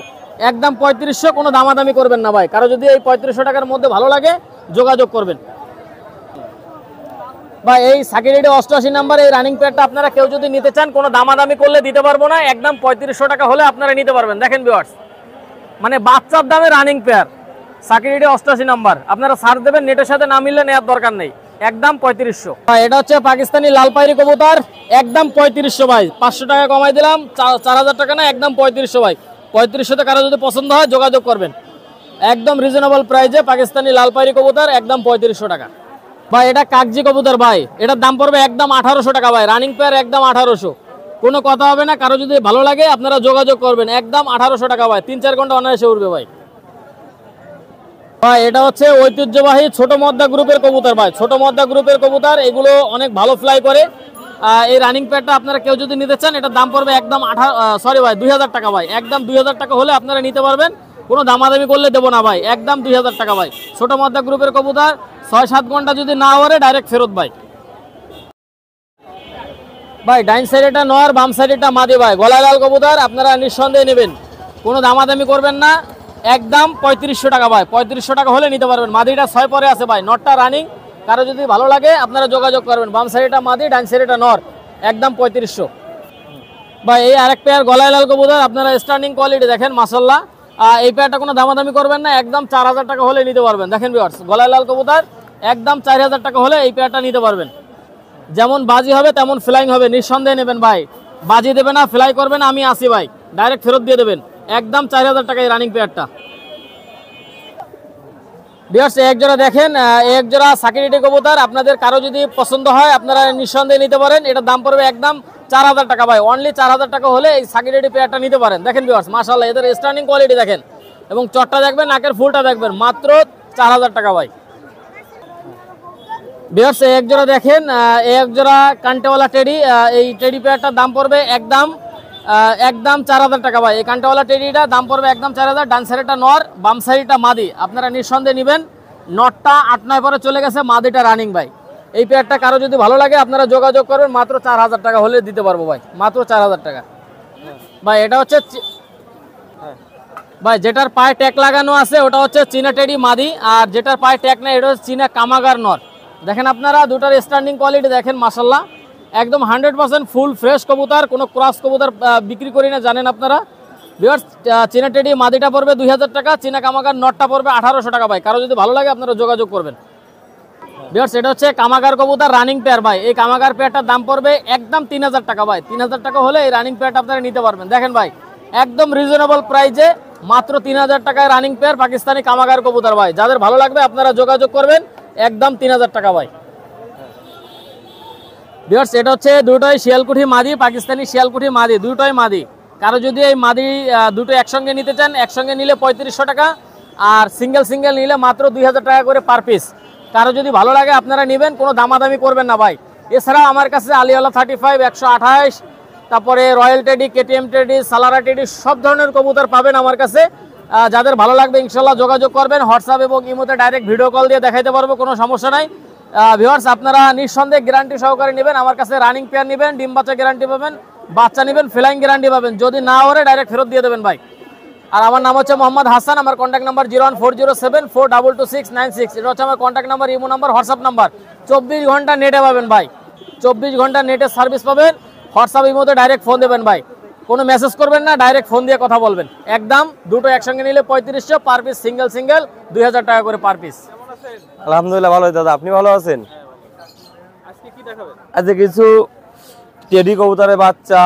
একদম 3500, কোনো দামাদামি করবেন না ভাই। কারো যদি এই 3500 টাকার মধ্যে ভালো লাগে যোগাযোগ করবেন ভাই। এই সাকিরেডি 88 নাম্বার এই রানিং পেয়ারটা আপনারা কেউ যদি নিতে চান কোনো দামাদামি করলে দিতে পারবো না, একদম 3500 টাকা হলে আপনারা নিতে পারবেন। দেখেন ভিউয়ার্স মানে বাচ্চার দামে রানিং পেয়ার সাকিরেডি 88 নাম্বার, আপনারা সার্চ দেবেন, নেটের সাথে না মিললে নেওয়ার দরকার নেই, একদম 3500 ভাই। এটা হচ্ছে পাকিস্তানি লাল পায়রি কবুতর, একদম 3500 ভাই, 500 টাকা কমাই দিলাম, 4000 টাকা না, একদম 3500 ভাই। 3500তে কারো যদি পছন্দ হয় যোগাযোগ করবেন, একদম রিজনেবল প্রাইসে পাকিস্তানি লাল পায়রি কবুতর, একদম 3500 টাকা ভাই। এটা কাগজি কবুতর ভাই, এটার দাম পড়বে একদম 1800 টাকা ভাই, রানিং পেয়ার একদম 1800। কোনো কথা হবে না। কারো যদি ভালো লাগে আপনারা যোগাযোগ করবেন, একদম 1800 টাকা ভাই, 3-4 ঘন্টা অনায়াসে উঠবে ভাই। ভাই এটা হচ্ছে ঐতিহ্যবাহী ছোট মদ্দা গ্রুপের কবুতর ভাই, ছোট মদ্দা গ্রুপের কবুতর, এগুলো অনেক ভালো ফ্লাই করে। এই রানিং প্যাডটা আপনারা কেউ যদি নিতে চান, এটার দাম পড়বে একদম 2000 টাকা ভাই, একদম 2000 টাকা হলে আপনারা নিতে পারবেন, কোনো দামাদামি করলে দেবো না ভাই, একদম 2000 টাকা ভাই। ছোট মদ্দা গ্রুপের কবুতর, 6-7 ঘন্টা যদি না ওরে ডাইরেক্ট ফেরত ভাই। ভাই ডাইন সাইডেটা নর, বাম সাইডেটা মাদি ভাই, গলায় লাল কবুতর, আপনারা নিঃসন্দেহে নেবেন, কোনো দামাদামি করবেন না, একদম 3500 টাকা ভাই, 3500 টাকা হলে নিতে পারবেন। মাদিটা 6 পরে আছে ভাই, নটটা রানিং, কারো যদি ভালো লাগে আপনারা যোগাযোগ করবেন। বাম সাইডেটা মাদি, ডান সাইডেটা নর, একদম 3500 ভাই। এই আরেক পেয়ার গলায় লাল কবুতর, আপনারা স্ট্যান্ডিং কোয়ালিটি দেখেন মাশাআল্লাহ। এই পেয়ারটা কোনো দামাদামি করবেন না, একদম 4000 টাকা হলে নিতে পারবেন। দেখেন ভিউয়ার্স, গলায় লাল কবুতর, একদম 4000 টাকা হলে এই পেয়ারটা নিতে পারবেন। যেমন বাজি হবে তেমন ফ্লাইং হবে, নিঃসন্দেহে নেবেন ভাই। বাজি দেবে না, ফ্লাই করবে না, আমি আসি ভাই, ডাইরেক্ট ফেরত দিয়ে দেবেন, একদম 4000 টাকা এই রানিং পেয়ারটা। ভিউয়ার্স এক জোড়া দেখেন, এক জোড়া সাকিরিটি কবুতর, আপনাদের কারো যদি পছন্দ হয় আপনারা নিঃসন্দেহে নিতে পারেন। এটার দাম পড়বে একদম 4000 টাকা ভাই, অনলি 4000 টাকা হলে এই সাকিরিটি পেয়ারটা নিতে পারেন। দেখেন ভিউয়ার্স মাশাআল্লাহ, এদের স্ট্যান্ডিং কোয়ালিটি দেখেন এবং চটটা দেখবেন, নাকের ফুলটা দেখবেন, মাত্র 4000 টাকা ভাই। ভিউয়ার্স এক জোড়া দেখেন, এক জোড়া কান্টেওয়ালা টেডি, এই টেডি পেয়ারটার দাম পড়বে একদম 4000 টাকা ভাই। এই কান্টেওয়ালা টেডিটা দাম পড়বে একদম 4000। ডান সাইডটা নর, বাম সাইডটা মাদি, আপনারা নিঃসন্দেহে নেবেন। নটটা 8-9 পরে চলে গেছে, মাদিটা রানিং ভাই। এই পেয়ারটা কারো যদি ভালো লাগে আপনারা যোগাযোগ করবেন, মাত্র 4000 টাকা হলে দিতে পারবো ভাই, মাত্র 4000 টাকা ভাই। এটা হচ্ছে ভাই যেটার পায়ে ট্যাগ লাগানো আছে ওটা হচ্ছে চীনা টেডি মাদি, আর যেটার পায়ে ট্যাগ নেই এটা হচ্ছে চীনা কামাগার নর। দেখেন আপনারা দুটার স্ট্যান্ডিং কোয়ালিটি দেখেন মাশাআল্লাহ, একদম 100% ফুল ফ্রেশ কবুতর, কোনো ক্রস কবুতর বিক্রি করি না জানেন আপনারা। ভিউয়ার্স চীনা টেডি মাদিটা পড়বে 2000 টাকা, চীনা কামাগার নটটা পড়বে 1800 টাকা ভাই। কারো যদি ভালো লাগে আপনারা যোগাযোগ করবেন। ভিউয়ার্স এটা হচ্ছে কামাগার কবুতর রানিং পেয়ার ভাই। এই কামাগার পেয়ারটার দাম পড়বে একদম 3000 টাকা ভাই, 3000 টাকা হলে এই রানিং পেয়ারটা আপনারা নিতে পারবেন। দেখেন ভাই একদম রিজনেবল প্রাইসে মাত্র 3000 টাকায় রানিং পেয়ার পাকিস্তানি কামাগার কবুতর ভাই। যাদের ভালো লাগবে আপনারা যোগাযোগ করবেন, একদম 3000 টাকা ভাই। ভিউয়ার্স এটা হচ্ছে দুটোই শিয়ালকুঠি মাদি, পাকিস্তানি শিয়ালকুঠি মাদি, দুটোই মাদি। কারো যদি এই মাদি দুটো একসঙ্গে নিতে চান, একসঙ্গে নিলে 3500 টাকা, আর সিঙ্গেল সিঙ্গেল নিলে মাত্র 2000 টাকা করে পার পিস। কারো যদি ভালো লাগে আপনারা নেবেন, কোনো দামাদামি করবেন না ভাই। এছাড়াও আমার কাছে আলিওয়ালা 35, 128, তারপরে রয়্যাল টেডি, কেটিএম টেডি, সালারা টেডি, সব ধরনের কবুতর পাবেন আমার কাছে। যাদের ভালো লাগবে ইনশাল্লাহ যোগাযোগ করবেন। হোয়াটসঅ্যাপ এবং ইমোতে ডাইরেক্ট ভিডিও কল দিয়ে দেখাইতে পারবো, কোনো সমস্যা নাই। ভিউয়ার্স আপনারা নিঃসন্দেহে গ্যারান্টি সহকারে নেবেন আমার কাছে। রানিং পেয়ার নেবেন, ডিম বাচ্চা গ্যারান্টি পাবেন, বাচ্চা নেবেন ফ্লাইং গ্যারান্টি পাবেন। যদি না ওরে ডাইরেক্ট ফেরত দিয়ে দেবেন ভাই। আর আমার নাম হচ্ছে মোহাম্মদ হাসান, আমার কন্ট্যাক্ট নাম্বার 01407422696। এটা হচ্ছে আমার contact number, imo number, WhatsApp number. 24 ঘন্টা নেটে পাবেন ভাই, 24 ঘন্টা নেটে সার্ভিস পাবেন। হোয়াটসঅ্যাপ ইমোতে ডাইরেক্ট ফোন দেবেন ভাই, কোনো মেসেজ করবেন না, ডাইরেক্ট ফোন দিয়ে কথা বলবেন। একদম দুটো একসঙ্গে নিলে 3500 পার পিস, সিঙ্গেল সিঙ্গেল 2000 টাকা করে পার পিস। আলহামদুলিল্লাহ ভালো দাদা, আপনি ভালো আছেন? আজকে কিছু টেডি কবুতরের বাচ্চা,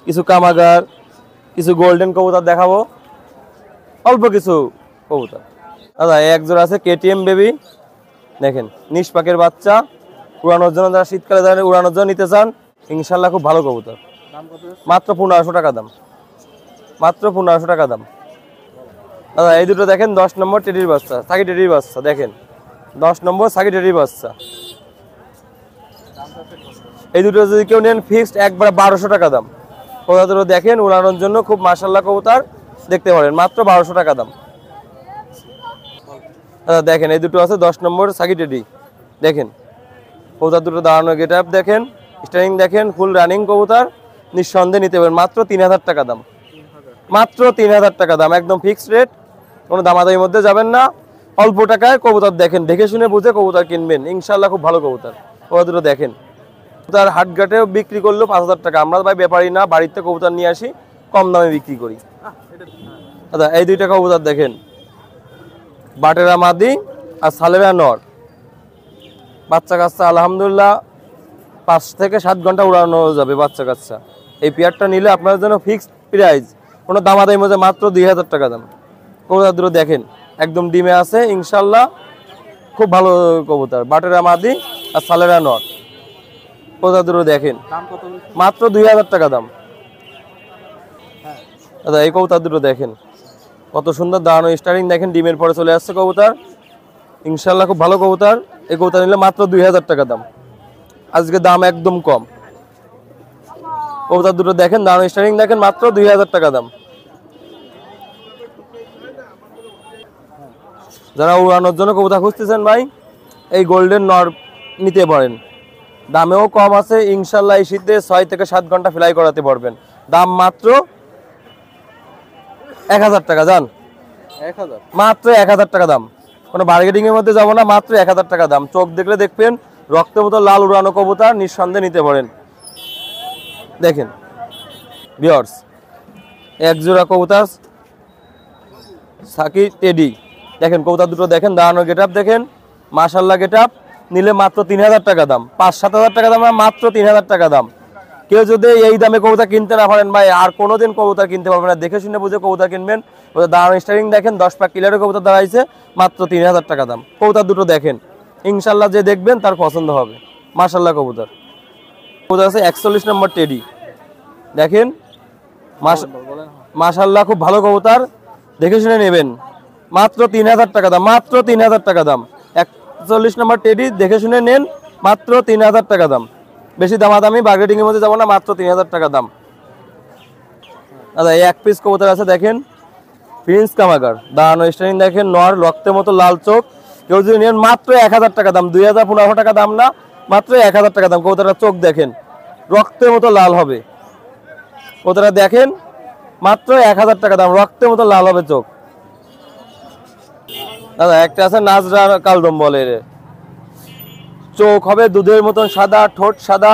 কিছু কামাগার, কিছু গোল্ডেন কবুতর দেখাবো, অল্প কিছু কবুতর। দাদা এক জোড়া আছে কেটিএম বেবি, দেখেন নিষ্পাকের বাচ্চা, উড়ানোর জন্য, যারা শীতকালে যারা উড়ানোর জন্য নিতে চান ইনশাল্লাহ খুব ভালো কবুতর। মাত্র 1500 টাকা দাম, মাত্র 1500 টাকা দাম। দাদা এই দুটো দেখেন 10 নম্বর টেডির বাচ্চা, সাকি টেডির বাচ্চা, দেখেন 10 নম্বর সাকি টেডির বাচ্চা। এই দুটো যদি কেউ নেন ফিক্সড একবার 1200 টাকা দাম। কবুতর দুটো দেখেন উড়ানোর জন্য খুব মাশাআল্লাহ কবুতর, দেখতে পারেন, মাত্র 1200 টাকা দাম। দাদা দেখেন এই দুটো আছে 10 নম্বর সাকি টেডি, দেখেন কবুতর দুটো দাঁড়ানো গেট আপ দেখেন, স্টারিং দেখেন, ফুল রানিং কবুতর, নিঃসন্দেহে নিতে পারেন। মাত্র 3000 টাকা দাম, মাত্র 3000 টাকা দাম, একদম ফিক্সড রেট, কোনো দামাদামির মধ্যে যাবেন না। অল্প টাকায় কবুতর দেখেন, দেখে শুনে বুঝে কবুতর কিনবেন, ইনশাল্লাহ খুব ভালো কবুতর। কবুতর দুটো দেখেন, কবুতর হাটঘাটেও বিক্রি করলেও 5000 টাকা। আমরা ভাই ব্যাপারী না, বাড়িতে কবুতর নিয়ে আসি, কম দামে বিক্রি করি। দাদা এই দুইটা কবুতর দেখেন, বাটেরা মাদি আর সালেরা নর, বাচ্চা কাচ্চা আলহামদুলিল্লাহ 5 থেকে 7 ঘন্টা উড়ানো যাবে বাচ্চা কাচ্চা। এই পেয়ারটা নিলে আপনাদের জন্য ফিক্সড প্রাইস, কোনো দামাদামি মধ্যে, মাত্র 2000 টাকা দাম। কবুতর দুটো দেখেন একদম ডিমে আছে ইনশাল্লাহ, খুব ভালো কবুতর, বাটেরা মাদি আর সালেরা নর। কবুতর দুটো দেখেন মাত্র 2000 টাকা দাম। দাদা এই কবুতর দুটো দেখেন কত সুন্দর দাঁড়ানো স্টারিং দেখেন, ডিমের পরে চলে আসছে কবুতর, ইনশাল্লাহ খুব ভালো কবুতর। এই কবুতর নিলে মাত্র 2000 টাকা দাম, আজকে দাম একদম কম। কবুতর দুটো দেখেন, দাঁড়ানো স্টারিং দেখেন, মাত্র 2000 টাকা দাম। যারা উড়ানোর জন্য কবুতর খুঁজতেছেন ভাই, এই গোল্ডেন নর নিতে পারেন, দামেও কম আছে ইনশাল্লাহ। এই শীতে 6 থেকে 7 ঘন্টা ফ্লাই করাতে পারবেন, দাম মাত্র 1000 টাকা। যান 1000, মাত্র 1000 টাকা দাম, কোনো বার্গেটিং এর মধ্যে যাবো না, মাত্র 1000 টাকা দাম। চোখ দেখলে দেখবেন রক্তের মতো লাল উড়ানো কবুতর, নিঃসন্দেহে নিতে পারেন। দেখেন ভিউয়ার্স, এক জোড়া কবুতর সাকি টেডি, দেখেন কবুতর দুটো দেখেন, দাঁড়ানোর গেটআপ দেখেন, মাশাআল্লাহ গেটআপ, নিলে মাত্র 3000 টাকা দাম, 5-7 হাজার টাকা দাম না, মাত্র 3000 টাকা দাম। কেউ যদি এই দামে কবুতর কিনতে না পারেন ভাই, আর কোনোদিন কবুতর কিনতে পারবেন না। দেখে শুনে বুঝে কবুতর কিনবেন। দাঁড়ানো স্টারিং দেখেন, 10 পাক ক্লিয়ারের কবুতর দাঁড়াইছে, মাত্র 3000 টাকা দাম। কবুতর দুটো দেখেন, ইনশাল্লাহ যে দেখবেন তার পছন্দ হবে। মাশাআল্লাহ কবুতর আছে 41 নম্বর টেডি, দেখেন মাশাআল্লাহ খুব ভালো কবুতর, দেখে শুনে নেবেন, মাত্র 3000 টাকা দাম, মাত্র 3000 টাকা দাম। 41 নম্বর টেডি, দেখে শুনে নেন, মাত্র 3000 টাকা দাম। বেশি দামাদামি বার্গেটিং এর মধ্যে যাবো না, মাত্র 3000 টাকা দাম। দাদা এই এক পিস কবুতর আছে দেখেন, প্রিন্স কামাগার, দাঁড়ানো স্টারিং দেখেন, নর রক্তের মতো লাল চোখ, কেউ যদি নেন মাত্র 1000 টাকা দাম, 2000-1500 টাকা দাম না, মাত্র 1000 টাকা দাম। কবুতরটা চোখ দেখেন, রক্তের মতো লাল হবে, কবুতরটা দেখেন, মাত্র 1000 টাকা দাম, রক্তের মতো লাল হবে চোখ। দাদা একটা আছে নাজরা কালদম বলে, চোখ হবে দুধের মতন সাদা, ঠোঁট সাদা,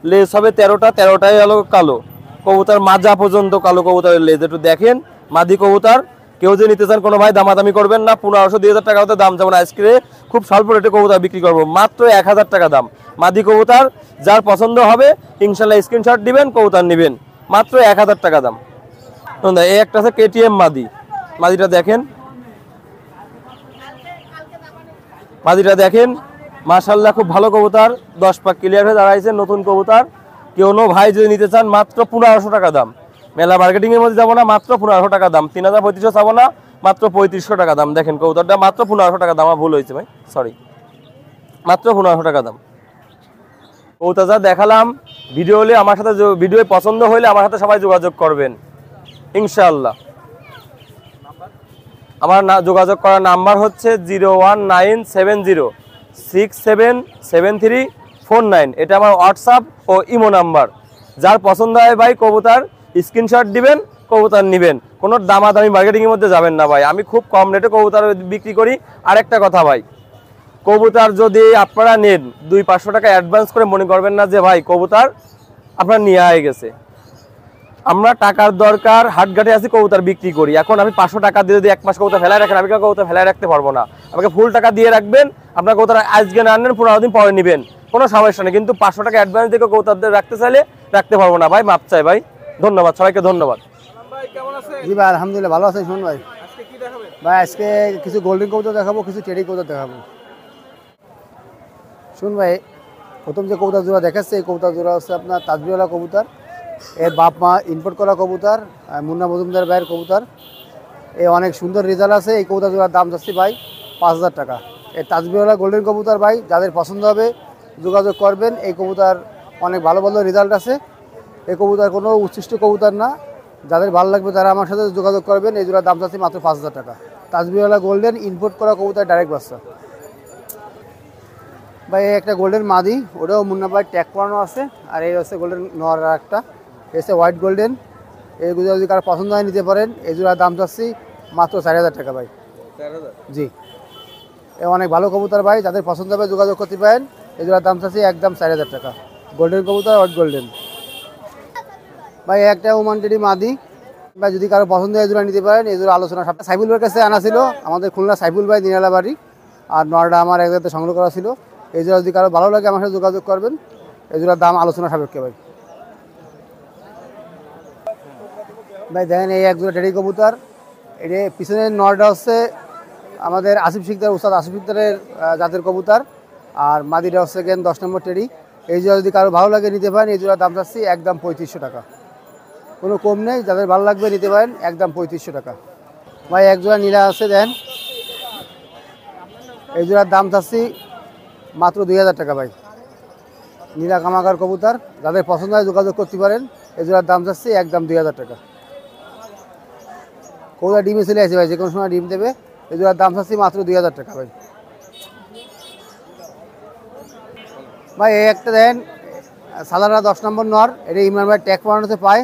লেজ হবে 13টাই হলো কালো, কবুতর মাজা পর্যন্ত কালো কবুতরের লেজ, একটু দেখেন মাদি কবুতর। কেউ যে নিতে চান কোনো ভাই দামাদামি করবেন না, 1500-2000 টাকা হতে দাম যেমন আজকে খুব স্বল্প রেটে কবুতর বিক্রি করবো, মাত্র 1000 টাকা দাম। মাদি কবুতর যার পছন্দ হবে ইনশাল্লাহ স্ক্রিনশট দিবেন, কবুতর নেবেন, মাত্র 1000 টাকা দাম। এই একটা আছে কেটিএম মাদি, মাদিটা দেখেন, মাদিটা দেখেন মাশাআল্লাহ খুব ভালো কবুতর, 10 পাক ক্লিয়ার হয়ে দাঁড়াইছে, নতুন কবুতর। কেউ ভাই যদি নিতে চান মাত্র 1500 টাকা দাম, মেলা মার্কেটিং এর মধ্যে যাবো না, মাত্র 1500 টাকা দাম। 3500 চাবো না, মাত্র 3500 টাকা দাম। দেখেন কবুতরটা মাত্র 1500 টাকা দাম, আমার ভুল হয়েছে ভাই, সরি, মাত্র 1500 টাকা দাম। কবুতর যা দেখালাম ভিডিও হলে আমার সাথে, ভিডিও পছন্দ হলে আমার সাথে সবাই যোগাযোগ করবেন ইনশাআল্লাহ। আমার যোগাযোগ করার নাম্বার হচ্ছে 01970677349, এটা আমার হোয়াটসঅ্যাপ ও ইমো নাম্বার। যার পছন্দ হয় ভাই কবুতর স্ক্রিনশট দিবেন, কবুতর নেবেন, কোনো দামাদামি মার্কেটিংয়ের মধ্যে যাবেন না ভাই, আমি খুব কম রেটে কবুতর বিক্রি করি। আরেকটা কথা ভাই, কবুতর যদি আপনারা নেন 200-500 টাকা অ্যাডভান্স করে মনে করবেন না যে ভাই কবুতর আপনার নিয়ে আয় গেছে। আমরা টাকার দরকার, হাটঘাটে আছি, কবুতর বিক্রি করি। এখন আমি 500 টাকা দিয়ে যদি 1 মাস কবুতর ফেলায় রাখেন, আমি কবুতর ফেলায় রাখতে পারবো না। আমাকে ফুল টাকা দিয়ে রাখবেন, আপনার কবুতর আজকে না আনেন 15 দিন পরে নেবেন, কোনো সমস্যা নেই। কিন্তু 500 টাকা অ্যাডভান্স দিয়ে কবুতরদের রাখতে চাইলে রাখতে পারবো না ভাই, মাপ চাই ভাই। ধন্যবাদ সবাইকে, ধন্যবাদ। জি ভাই আলহামদুলিল্লাহ ভালো আছেন। শুনুন ভাই, ভাই আজকে কিছু গোল্ডেন কবুতর দেখাবো, কিছু টেডি কবুতর দেখাবো। শুন ভাই, প্রথম যে কবুতর জোড়া দেখাচ্ছে, এই কবুতর জোড়া হচ্ছে আপনার তাজবিওয়ালা কবুতর। এর বাপ মা ইম্পোর্ট করা কবুতর, মুন্না মজুমদার ভাইয়ের কবুতর। এ অনেক সুন্দর রেজাল্ট আছে। এই কবুতর জোড়ার দাম যাচ্ছে ভাই 5000 টাকা। এই তাজবিওয়ালা গোল্ডেন কবুতর ভাই, যাদের পছন্দ হবে যোগাযোগ করবেন। এই কবুতর অনেক ভালো ভালো রেজাল্ট আছে। এই কবুতর কোনো উচ্ছিষ্ট কবুতর না, যাদের ভালো লাগবে তারা আমার সাথে যোগাযোগ করবেন। এই জোড়ার দাম যাচ্ছে মাত্র 5000 টাকা। তাজবিওয়ালা গোল্ডেন ইম্পোর্ট করা কবুতর, ডাইরেক্ট বাচ্চা ভাই। একটা গোল্ডেন মাদি, ওটাও মুন্না ভাই ট্যাগ করানো আছে। আর এই হচ্ছে গোল্ডেন নর, আর একটা এসে হোয়াইট গোল্ডেন। এইগুলো যদি কারো পছন্দ হয় নিতে পারেন। এই জোড়ার দাম চাচ্ছি মাত্র 4000 টাকা ভাই। 4000? জি, এ অনেক ভালো কবুতর ভাই, যাদের পছন্দ হবে যোগাযোগ করতে পারেন। এই জোড়ার দাম চাচ্ছি একদম 4000 টাকা। গোল্ডেন কবুতর, হোয়াইট গোল্ডেন ভাই। একটা ওমান টেডি মাদি ভাই, যদি কারো পছন্দ হয় এই জোড়া নিতে পারেন। এই জোড়া আলোচনা সব সাইফুল ভাইয়ের কাছে আনা ছিল, আমাদের খুলনা সাইফুল ভাই, দিনালা বাড়ি। আর নরটা আমার এক জায়গাতে সংগ্রহ করা ছিল। এই জোড়া যদি কারো ভালো লাগে আমার সাথে যোগাযোগ করবেন। এই জোড়ার দাম আলোচনা সাপেক্ষে ভাই। ভাই দেখেন এই এক জোড়া টেডি কবুতর। এটা পিছনের নরটা হচ্ছে আমাদের আসিফ শিকদার, উস্তাদ আসিফ শিকদারের জাতের কবুতর। আর মাদিটা হচ্ছে কেন 10 নম্বর টেডি। এই জোড়া যদি কারো ভালো লাগে নিতে পারেন। এই জোড়ার দাম চাচ্ছি একদম 3500 টাকা। কোনো কম নেই, যাদের ভালো লাগবে নিতে পারেন, একদম 3500 টাকা। ভাই এক জোড়া নীলা আছে দেন, এই জোড়ার দাম চাচ্ছি মাত্র 2000 টাকা ভাই। নীলা কামাকার কবুতর, যাদের পছন্দ হয় যোগাযোগ করতে পারেন। এই জোড়ার দাম চাচ্ছি একদম 2000 টাকা। কবুতর ডিমে চলে আসে ভাই, যে কোনো সময় ডিম দেবে। এই জোড়ার দাম চাচ্ছি মাত্র 2000 টাকা ভাই। ভাই এই একটা দেন সালারা 10 নম্বর নর, এটা ইমরান ভাই ট্যাগ বানানোতে পায়,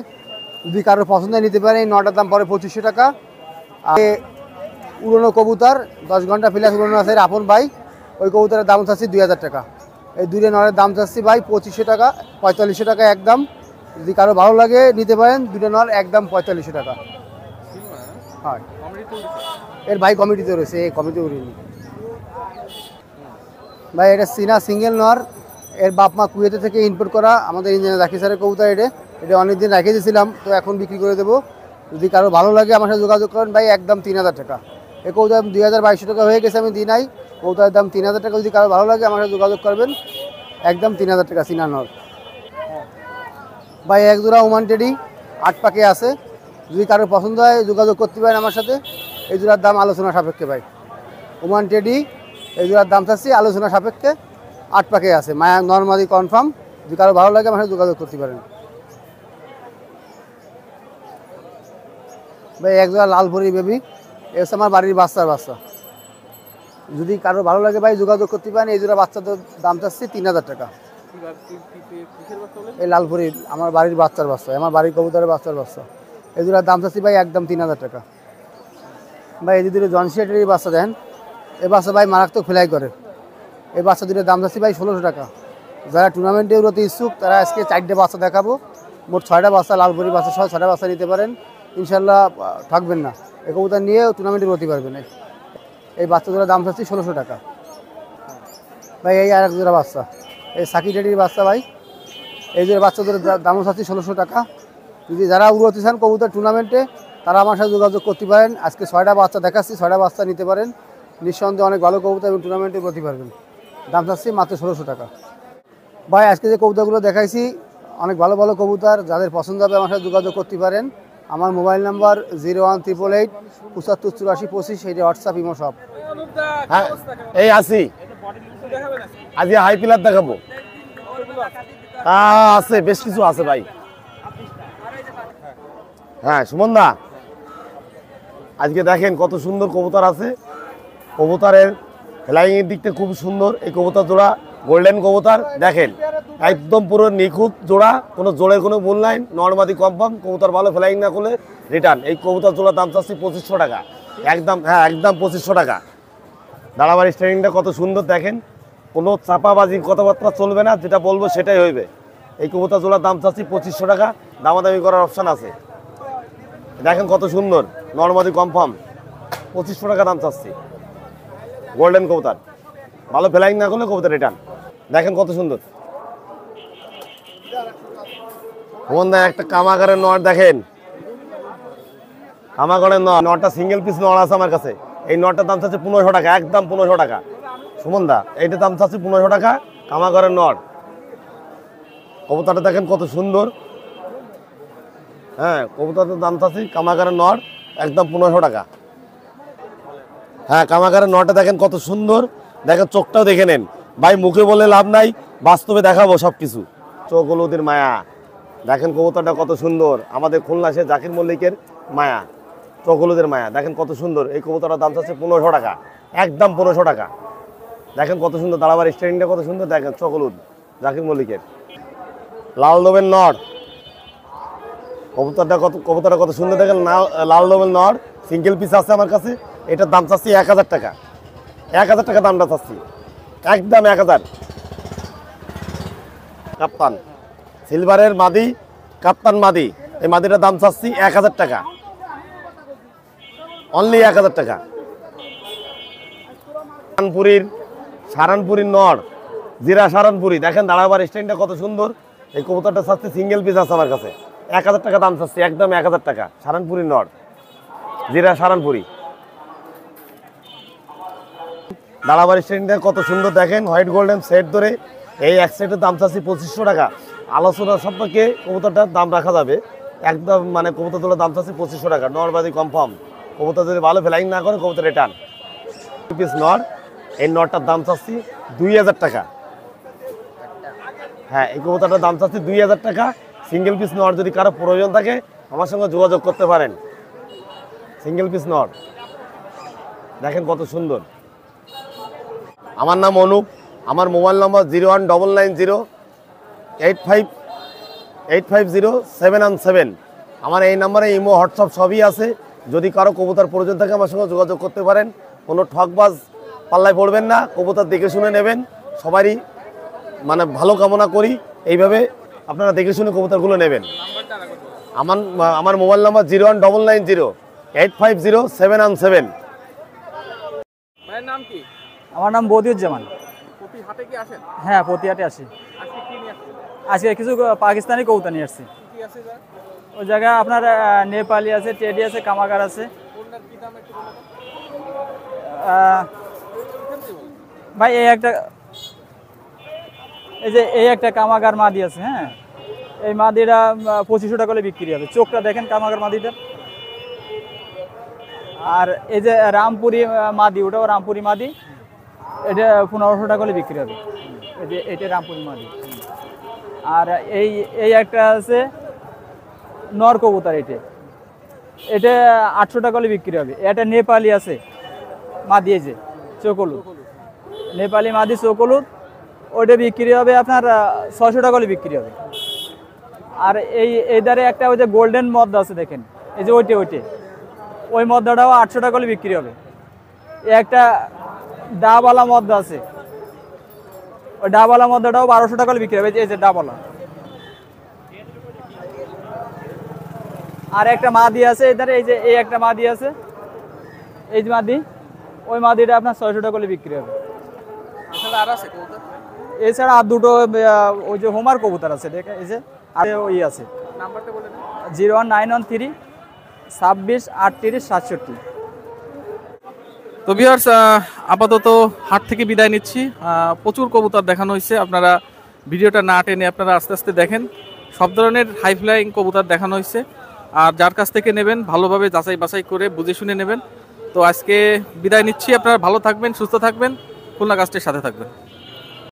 যদি কারোর পছন্দ নিতে পারে। এই নটার দাম পড়ে 2500 টাকা। আর উড়নো কবুতর 10 ঘন্টা প্লাস উড়নো আছে আপন ভাই, ওই কবুতরের দাম চাচ্ছি 2000 টাকা। এই দুটো নরের দাম চাচ্ছি ভাই 2500 টাকা, 4500 টাকা একদম। যদি কারো ভালো লাগে নিতে পারেন, দুটো নর একদম 4500 টাকা। হয় এর ভাই কমিটিতে রয়েছে, এই কমিটি উড়িনি ভাই। এটা চীনা সিঙ্গেল নর, এর বাপ মা কুয়েতে থেকে ইম্পোর্ট করা, আমাদের ইঞ্জিনিয়ার রাখি স্যারের কবুতর। এটা অনেকদিন রেখে দিয়েছিলাম, তো এখন বিক্রি করে দেবো। যদি কারো ভালো লাগে আমার সাথে যোগাযোগ করেন ভাই, একদম 3000 টাকা। এই কবুতর দাম 2200 টাকা হয়ে গেছে, আমি দিই নাই। কবুতরের দাম 3000 টাকা, যদি কারো ভালো লাগে আমার সাথে যোগাযোগ করবেন, একদম 3000 টাকা চীনা নর ভাই। এক জোড়া ওমান টেডি 8 পাকে আছে, যদি কারো পছন্দ হয় যোগাযোগ করতে পারেন আমার সাথে। এই জোড়ার দাম আলোচনা সাপেক্ষে ভাই। ওমান টেডি এই জোড়ার দাম চাচ্ছি আলোচনা সাপেক্ষে, 8 পাকে আছে, মায়া নর্মালি কনফার্ম। যদি কারো ভালো লাগে আমার সাথে যোগাযোগ করতে পারেন ভাই। এক জোড়া লালপুরি বেবি, এ হচ্ছে আমার বাড়ির বাচ্চার বাচ্চা। যদি কারো ভালো লাগে ভাই যোগাযোগ করতে পারেন। এই জোড়া বাচ্চাদের দাম চাচ্ছি 3000 টাকা। এই লালপুরি আমার বাড়ির বাচ্চার বাচ্চা, আমার বাড়ির কবুতরের বাচ্চার বাচ্চা। এই জোড়ার দাম চাচ্ছি ভাই একদম 3000 টাকা ভাই। এই দুটো জনসিয়াটেরই বাচ্চা দেন, এই বাচ্চা ভাই মারাত্মক ফ্লাই করে। এই বাচ্চা দুটোর দাম চাচ্ছি ভাই 1600 টাকা। যারা টুর্নামেন্টে উড়তে ইচ্ছুক তারা আজকে 4টে বাচ্চা দেখাবো, মোট 6টা বাচ্চা, লালপুরি বাচ্চা সহ 6টা বাচ্চা নিতে পারেন, ইনশাল্লাহ থাকবেন না। এই কবুতর নিয়ে টুর্নামেন্টে উড়তে পারবেন। এই বাচ্চা জোড়ার দাম চাচ্ছি 1600 টাকা ভাই। এই আর এক জোড়া বাচ্চা, এই সাকি ডেডির বাচ্চা ভাই। এই জোড়া বাচ্চা জোড়ার দাম চাচ্ছি 1600 টাকা। যদি যারা উড়তে চান কবুতর টুর্নামেন্টে, তারা আমার সাথে যোগাযোগ করতে পারেন। আজকে 6টা বাচ্চা দেখাচ্ছি, 6টা বাচ্চা নিতে পারেন, নিঃসন্দেহে অনেক ভালো কবুতর এবং টুর্নামেন্টে উড়তে পারবেন। দাম চাচ্ছি মাত্র 1600 টাকা ভাই। আজকে যে কবুতরগুলো দেখাইছি অনেক ভালো ভালো কবুতর, যাদের পছন্দ হবে আমার সাথে যোগাযোগ করতে পারেন। আমার মোবাইল নাম্বার 01888 75 84 25, এটা হোয়াটসঅ্যাপ ইমো সব। হ্যাঁ এই আসি, আজকে হাই পিলার দেখাবো। আছে বেশ কিছু আছে ভাই। হ্যাঁ সুমন দা, আজকে দেখেন কত সুন্দর কবুতর আছে। কবুতরের ফ্লাইং এর দিকটা খুব সুন্দর। এই কবুতর জোড়া গোল্ডেন কবুতর, দেখেন একদম পুরো নিখুঁত জোড়া, কোনো জোড়ের কোনো ভুল নাই, নর্মাদি কনফার্ম। কবুতর ভালো ফ্লাইং না করলে রিটার্ন। এই কবুতর জোড়ার দাম চাচ্ছি 2500 টাকা একদম। হ্যাঁ একদম 2500 টাকা। দাঁড়াবার স্টাইলিংটা কত সুন্দর দেখেন, কোনো চাপাবাজি কথাবার্তা চলবে না, যেটা বলবো সেটাই হইবে। এই কবুতর জোড়ার দাম চাচ্ছি 2500 টাকা, দামাদামি করার অপশান আছে। দেখেন কত সুন্দর, নর্মাদি কনফার্ম, 2500 টাকা দাম চাচ্ছি। গোল্ডেন কবুতর, ভালো ফ্লাইং না করলে কবুতর রিটার্ন। দেখেন কত সুন্দর। হোমন্দা একটা কামাগারের নট দেখেন, কামাগড়ের নটটা সিঙ্গেল পিস নট আছে আমার কাছে। এই নটটার দাম চাচ্ছে 1500 টাকা, একদম 1500 টাকা। সুমনদা এইটার দাম চাচ্ছে 1500 টাকা, কামাগড়ের নট। কবুতরটা দেখেন কত সুন্দর। হ্যাঁ কবুতরটার দাম চাচ্ছি কামাগড়ের নট একদম 1500 টাকা। হ্যাঁ কামাগারের নটা দেখেন কত সুন্দর, দেখেন চোখটাও দেখে নেন ভাই, মুখে বলে লাভ নাই, বাস্তবে দেখাবো সব কিছু। চোখ হলুদের মায়া, দেখেন কবুতরটা কত সুন্দর, আমাদের খুলনা সে জাকির মল্লিকের মায়া, চোখ হলুদের মায়া, দেখেন কত সুন্দর। এই কবুতরটার দাম চাচ্ছে 1500 টাকা, একদম 1500 টাকা। দেখেন কত সুন্দর, দাঁড়াবার স্ট্যান্ডটা কত সুন্দর, দেখেন চোখ হলুদ জাকির মল্লিকের। লাল দবের নট, কবুতরটা কত সুন্দর দেখেন, লাল দবের নট, সিঙ্গেল পিস আছে আমার কাছে। এটার দাম চাচ্ছি 1000 টাকা, 1000 টাকা দামটা চাচ্ছি, একদম 1000। কাপ্তান সিলভারের মাদি, কাপ্তান মাদি, এই মাদিটার দাম চাচ্ছি 1000 টাকা, অনলি 1000 টাকা। সারানপুরির নর, জিরা সারানপুরি, দেখেন দাঁড়াবার স্ট্যান্ডটা কত সুন্দর। এই কবুতরটা চাচ্ছি সিঙ্গেল পিস আছে আমার কাছে, 1000 টাকা দাম চাচ্ছি, একদম 1000 টাকা। সারানপুরির নর, জিরা সারানপুরি। দাঁড়াবার স্ট্যান্ডটা কত সুন্দর দেখেন, হোয়াইট গোল্ডেন সেট ধরে। এই এক সেটের দাম চাচ্ছি 2500 টাকা। আলোচনার সম্পর্কে কবুতরটার দাম রাখা যাবে, একদম মানে কবুতর তোলার দাম চাচ্ছি 2500 টাকা, নরবাদি কনফার্ম। কবুতর যদি ভালো ফ্লাইং না করে কবুতর রিটার্ন। পিস নর, এই নরটার দাম চাচ্ছি 2000 টাকা। হ্যাঁ, এই কবুতরটার দাম চাচ্ছি 2000 টাকা। সিঙ্গেল পিস নর যদি কারো প্রয়োজন থাকে আমার সঙ্গে যোগাযোগ করতে পারেন। সিঙ্গেল পিস নর দেখেন কত সুন্দর। আমার নাম অনুপ, আমার মোবাইল নম্বর 0199085507117। আমার এই নাম্বারে ইমো, হোয়াটসঅ্যাপ সবই আছে। যদি কারো কবুতর প্রয়োজন থাকে আমার সঙ্গে যোগাযোগ করতে পারেন। কোনো ঠকবাজ পাল্লায় পড়বেন না, কবুতর দেখে শুনে নেবেন। সবারই মানে ভালো কামনা করি, এইভাবে আপনারা দেখে শুনে কবুতরগুলো নেবেন। আমার মোবাইল নাম্বার 0199085507117। ভাইয়ের নাম কি? আমার নাম বদিউজ্জামান। প্রতি হাটে কি আসেন? হ্যাঁ, প্রতি হাটে আসি। আজকে কি নিয়ে আসছেন? আজকে কিছু পাকিস্তানি কবুতর নিয়ে আসছি। কি আছে যা? ওই জায়গায় আপনার নেপালি আছে, টেডি আছে, কামাগার আছে। কোনটার কি দাম একটু বলুন? ভাই এই একটা কামাগার মাদি আছে। হ্যাঁ, এই মাদিটা 2500 টাকা করে বিক্রি হবে। চোখটা দেখেন কামাগার মাদিটা। আর এই যে রামপুরি মাদি, ওটাও রামপুরি মাদি, এটা 1500 টাকা করে বিক্রি হবে। এটা রামপুরি মাদি। আর এই একটা আছে নর কবুতর, এটা 800 টাকা করে বিক্রি হবে। এটা নেপালি আছে মাদি, এই যে চোকলুদ, নেপালি মাদি চোকলুদ, ওইটা বিক্রি হবে আপনার 600 টাকা করে বিক্রি হবে। আর এই ধারে একটা ওই যে গোল্ডেন মদ্দা আছে দেখেন, এই যে ওইটে ওই মদ্দাটাও 800 টাকা করে বিক্রি হবে। একটা ডাবওয়ালা মদ্দা আছে, ওই ডাবওয়ালা মদ্দাটাও 1200 টাকা করে বিক্রি হবে। এই যে ডাবওয়ালা। আর একটা মাদি আছে এধারে, এই একটা মাদি আছে, এই যে মাদি, ওই মাদিটা আপনার 600 টাকা করে বিক্রি হবে। এছাড়া আর আছে কবুতর? এছাড়া আর দুটো ওই যে হোমার কবুতর আছে, দেখে এই যে আর ওই আছে। নাম্বারটা বলে দিন। 01913 26 38 67। তো ভিউয়ার্স, আপাতত হাট থেকে বিদায় নিচ্ছি। প্রচুর কবুতর দেখানো হয়েছে, আপনারা ভিডিওটা না টেনে আপনারা আস্তে আস্তে দেখেন। সব ধরনের হাই ফ্লাইং কবুতর দেখানো হয়েছে। আর যার কাছ থেকে নেবেন ভালোভাবে যাচাই বাছাই করে বুঝে শুনে নেবেন। তো আজকে বিদায় নিচ্ছি, আপনারা ভালো থাকবেন, সুস্থ থাকবেন, খুলনা কাস্টের সাথে থাকবেন।